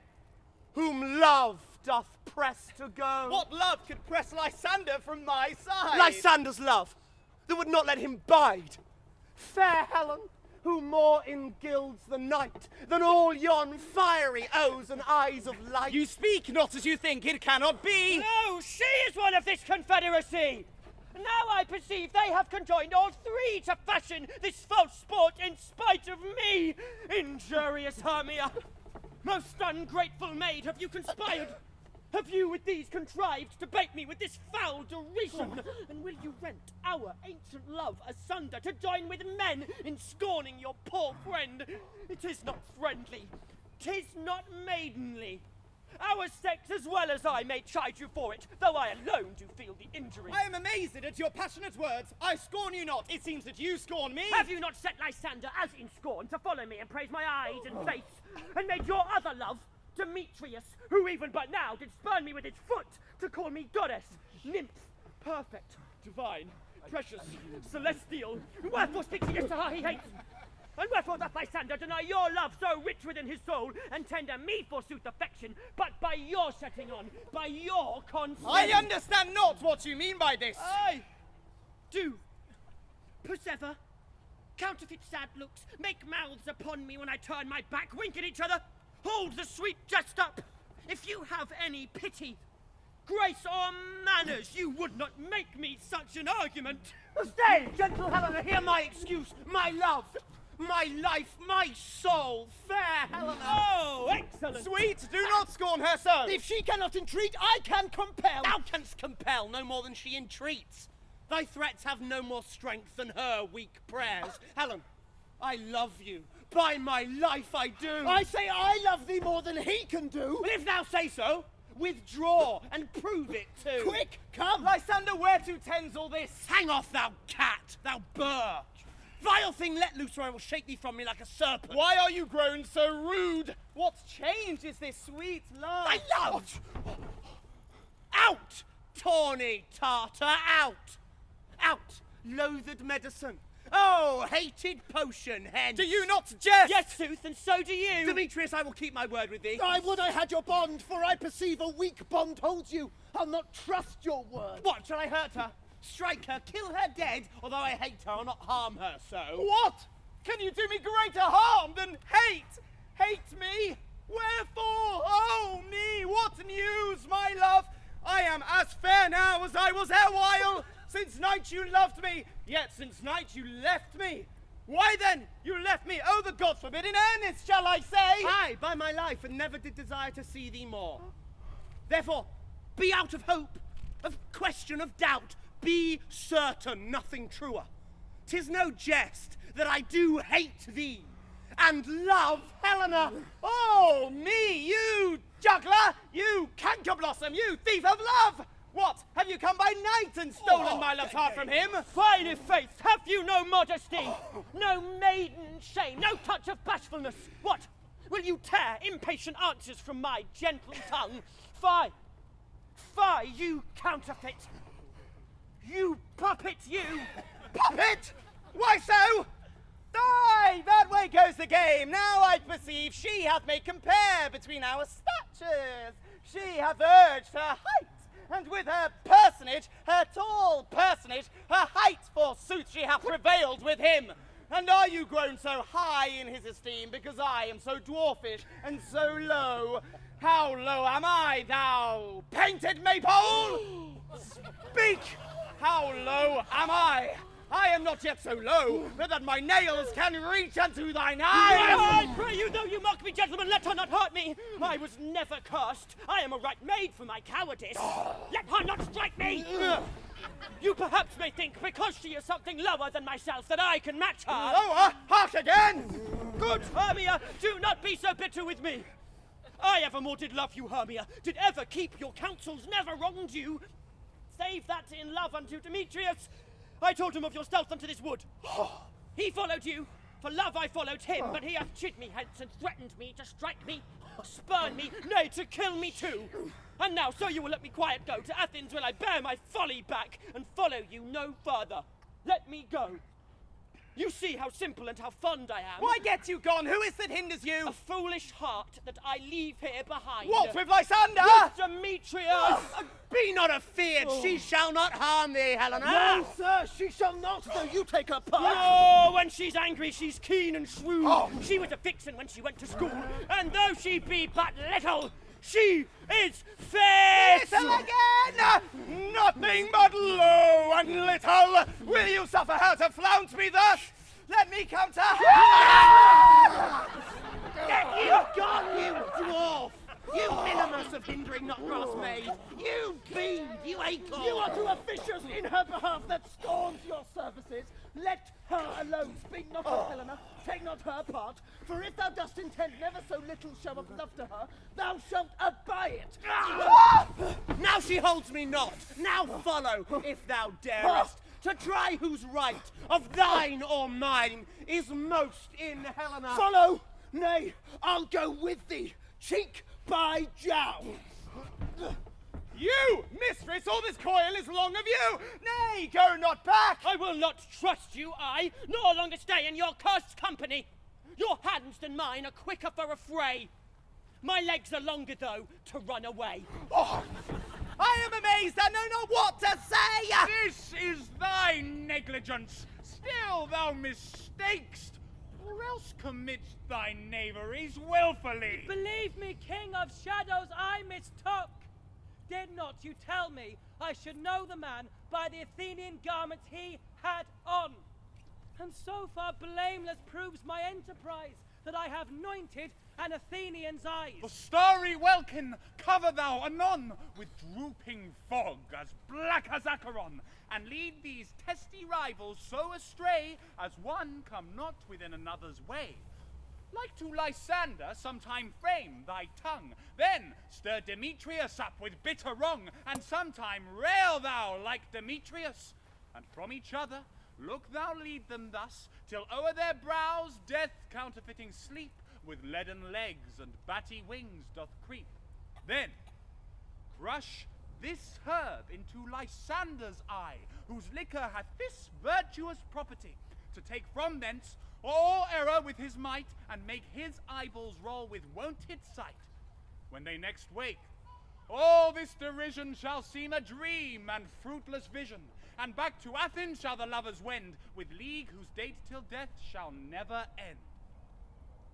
Speaker 6: whom love doth press to go?
Speaker 5: What love could press Lysander from my side?
Speaker 6: Lysander's love, that would not let him bide. Fair Helen, who more engilds the night than all yon fiery O's and eyes of light.
Speaker 5: You speak not as you think, it cannot be.
Speaker 7: No, she is one of this confederacy. Now I perceive they have conjoined all three to fashion this false sport in spite of me. Injurious Hermia, most ungrateful maid, have you conspired? Have you with these contrived to bait me with this foul derision? And will you rent our ancient love asunder to join with men in scorning your poor friend? It is not friendly, 'tis not maidenly. Our sex as well as I may chide you for it, though I alone do feel the injury.
Speaker 5: I am amazed at your passionate words. I scorn you not. It seems that you scorn me.
Speaker 7: Have you not set Lysander as in scorn to follow me and praise my eyes and face, and made your other love, Demetrius, who even but now did spurn me with his foot, to call me goddess, nymph, perfect, divine, precious, celestial? Wherefore speaks he to her he hates? And wherefore doth Lysander deny your love so rich within his soul, and tender me forsooth affection, but by your setting on, by your consent?
Speaker 5: I understand not what you mean by this.
Speaker 7: I do. Persever, counterfeit sad looks, make mouths upon me when I turn my back, wink at each other, hold the sweet jest up. If you have any pity, grace or manners, you would not make me such an argument.
Speaker 6: Stay, gentle Helena, hear my excuse, my love, my life, my soul, fair Helena.
Speaker 7: Oh, excellent.
Speaker 5: Sweet, do not scorn her so.
Speaker 4: If she cannot entreat, I can compel.
Speaker 6: Thou canst compel no more than she entreats. Thy threats have no more strength than her weak prayers. Helen, I love you. By my life I do.
Speaker 4: I say I love thee more than he can do.
Speaker 6: But if thou say so, withdraw and prove it too.
Speaker 4: Quick, come.
Speaker 5: Lysander, where to tends all this?
Speaker 6: Hang off, thou cat, thou burr. Vile thing, let loose or I will shake thee from me like a serpent.
Speaker 5: Why are you grown so rude? What change is this sweet love?
Speaker 6: Thy love! Out, tawny tartar, out! Out, loathed medicine. Oh, hated potion, hence.
Speaker 5: Do you not jest?
Speaker 7: Yes, sooth, and so do you.
Speaker 6: Demetrius, I will keep my word with thee.
Speaker 4: I would I had your bond, for I perceive a weak bond holds you. I'll not trust your word.
Speaker 6: What, shall I hurt her? Strike her, kill her dead, although I hate her, or not harm her so?
Speaker 5: What? Can you do me greater harm than hate? Hate me? Wherefore? Oh me, what news, my love? I am as fair now as I was erewhile, since night you loved me, yet since night you left me. Why then, you left me, oh the gods forbid, in earnest shall I say?
Speaker 6: Aye, by my life, and never did desire to see thee more. Therefore, be out of hope, of question, of doubt, be certain, nothing truer. 'Tis no jest that I do hate thee, and love Helena.
Speaker 5: Oh, me, you juggler, you cankerblossom, you thief of love! What, have you come by night and stolen my love's heart from him?
Speaker 7: Fine faith, have you no modesty? No maiden shame, no touch of bashfulness? What? Will you tear impatient answers from my gentle tongue? Fie! Fie, you counterfeit! You puppet, you!
Speaker 5: Puppet? Why so? Aye, that way goes the game. Now I perceive she hath made compare between our statures. She hath urged her height, and with her personage, her tall personage, her height, forsooth, she hath prevailed with him. And are you grown so high in his esteem, because I am so dwarfish and so low? How low am I, thou painted maypole? Speak! How low am I? I am not yet so low, but that my nails can reach unto thine eyes!
Speaker 7: I pray you, though you mock me, gentlemen, let her not hurt me! I was never cursed. I am a right maid for my cowardice. Let her not strike me! You perhaps may think, because she is something lower than myself, that I can match her.
Speaker 5: Lower? Hark again!
Speaker 7: Good Hermia, do not be so bitter with me. I evermore did love you, Hermia, did ever keep your counsels, never wronged you. Save that in love unto Demetrius, I told him of your stealth unto this wood. He followed you. For love I followed him, but he hath chid me hence and threatened me to strike me, spurn me, nay, to kill me too. And now, so you will let me quiet go, to Athens will I bear my folly back, and follow you no further. Let me go. You see how simple and how fond I am.
Speaker 5: Why get you gone? Who is that hinders you?
Speaker 7: A foolish heart that I leave here behind.
Speaker 5: What, with Lysander?
Speaker 7: With Demetrius!
Speaker 6: Be not afeard, she shall not harm thee, Helena.
Speaker 4: No, sir, she shall not, though you take her part.
Speaker 7: Oh, when she's angry, she's keen and shrewd. She was a vixen when she went to school, and though she be but little, she is fierce!
Speaker 5: Little again! Nothing but low and little! Will you suffer her to flounce me thus? Let me come to her!
Speaker 6: Get you gone, you dwarf! You minimus of hindering not grass maid! You bead, you acorn!
Speaker 4: You are too officious in her behalf that scorns your services. Let her alone. Speak not of Helena, take not her part, for if thou dost intend never so little show of love to her, thou shalt abide it.
Speaker 6: Now she holds me not. Now follow, if thou darest, to try whose right, of thine or mine, is most in Helena.
Speaker 4: Follow! Nay, I'll go with thee, cheek by jowl.
Speaker 5: You, mistress, all this coil is long of you! Nay, go not back!
Speaker 7: I will not trust you, I, nor longer stay in your cursed company. Your hands than mine are quicker for a fray. My legs are longer, though, to run away.
Speaker 5: Oh, I am amazed and know not what to say!
Speaker 3: This is thy negligence. Still thou mistakest, or else commits thy knaveries wilfully.
Speaker 2: Believe me, King of Shadows, I mistook. Did not you tell me I should know the man by the Athenian garments he had on? And so far blameless proves my enterprise, that I have anointed an Athenian's eyes.
Speaker 3: The starry welkin cover thou anon with drooping fog as black as Acheron, and lead these testy rivals so astray as one come not within another's way. Like to Lysander, sometime frame thy tongue, then stir Demetrius up with bitter wrong, and sometime rail thou like Demetrius. And from each other look thou lead them thus, till o'er their brows death counterfeiting sleep, with leaden legs and batty wings doth creep. Then crush this herb into Lysander's eye, whose liquor hath this virtuous property, to take from thence all error with his might, and make his eyeballs roll with wonted sight. When they next wake, all this derision shall seem a dream and fruitless vision, and back to Athens shall the lovers wend, with league whose date till death shall never end.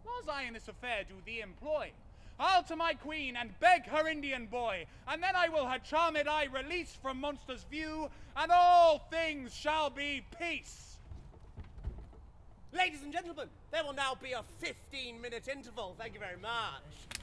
Speaker 3: Was I in this affair do thee employ, I'll to my queen and beg her Indian boy, and then I will her charmed eye release from monster's view, and all things shall be peace.
Speaker 6: Ladies and gentlemen, there will now be a 15-minute interval. Thank you very much.